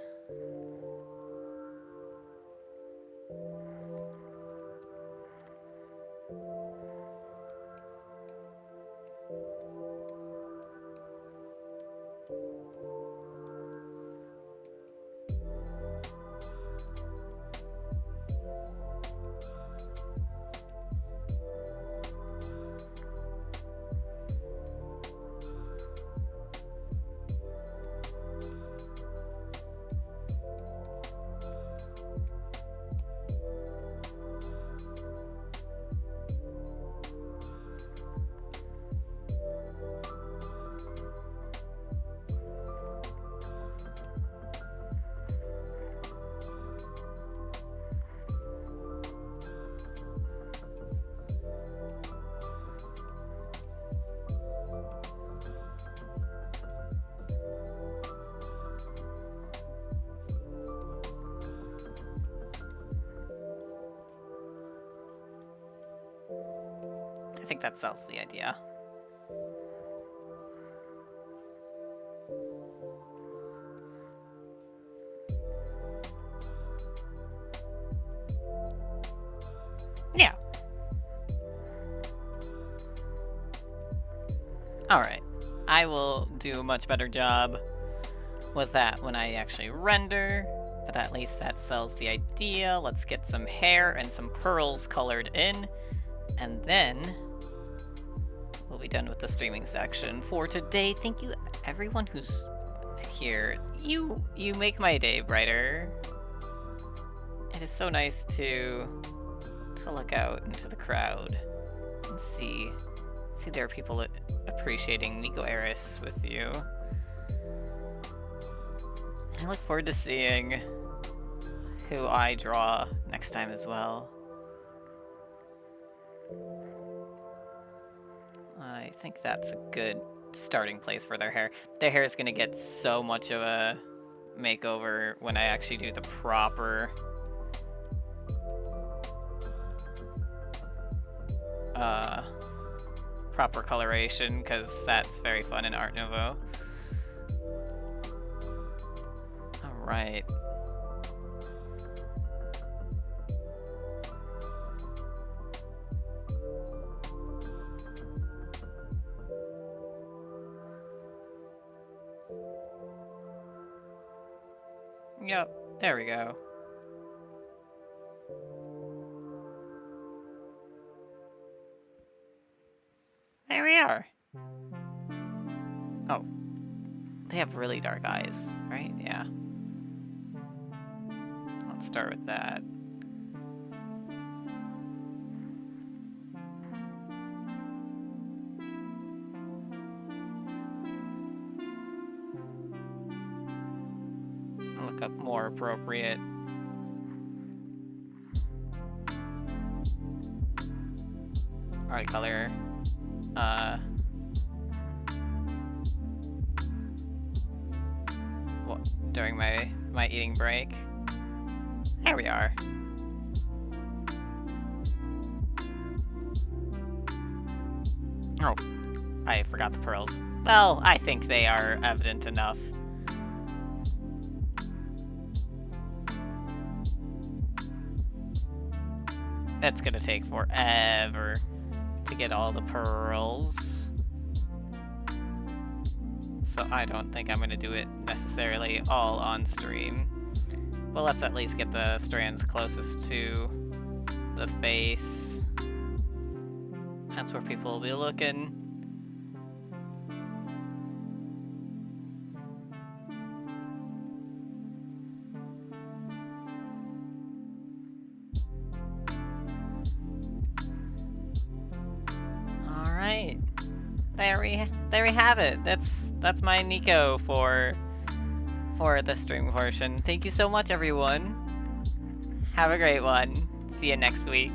Speaker 1: I think that sells the idea. Yeah. Alright. I will do a much better job with that when I actually render, but at least that sells the idea. Let's get some hair and some pearls colored in, and then we'll be done with the streaming section for today. Thank you everyone who's here. You make my day brighter. It is so nice to look out into the crowd and see there are people appreciating Niko Eris with you. I look forward to seeing who I draw next time as well. I think that's a good starting place for their hair. Their hair is going to get so much of a makeover when I actually do the proper coloration, because that's very fun in Art Nouveau. Alright. Yep, there we go. There we are. Oh. They have really dark eyes, right? Yeah. Let's start with that. I'll look up more appropriate. Art color. During my eating break. There we are. Oh, I forgot the pearls. Well, I think they are evident enough. It's gonna take forever to to get all the pearls. So I don't think I'm gonna do it necessarily all on stream. But let's at least get the strands closest to the face. That's where people will be looking. Alright. There we have it. That's my Niko for the stream portion. Thank you so much, everyone. Have a great one. See you next week.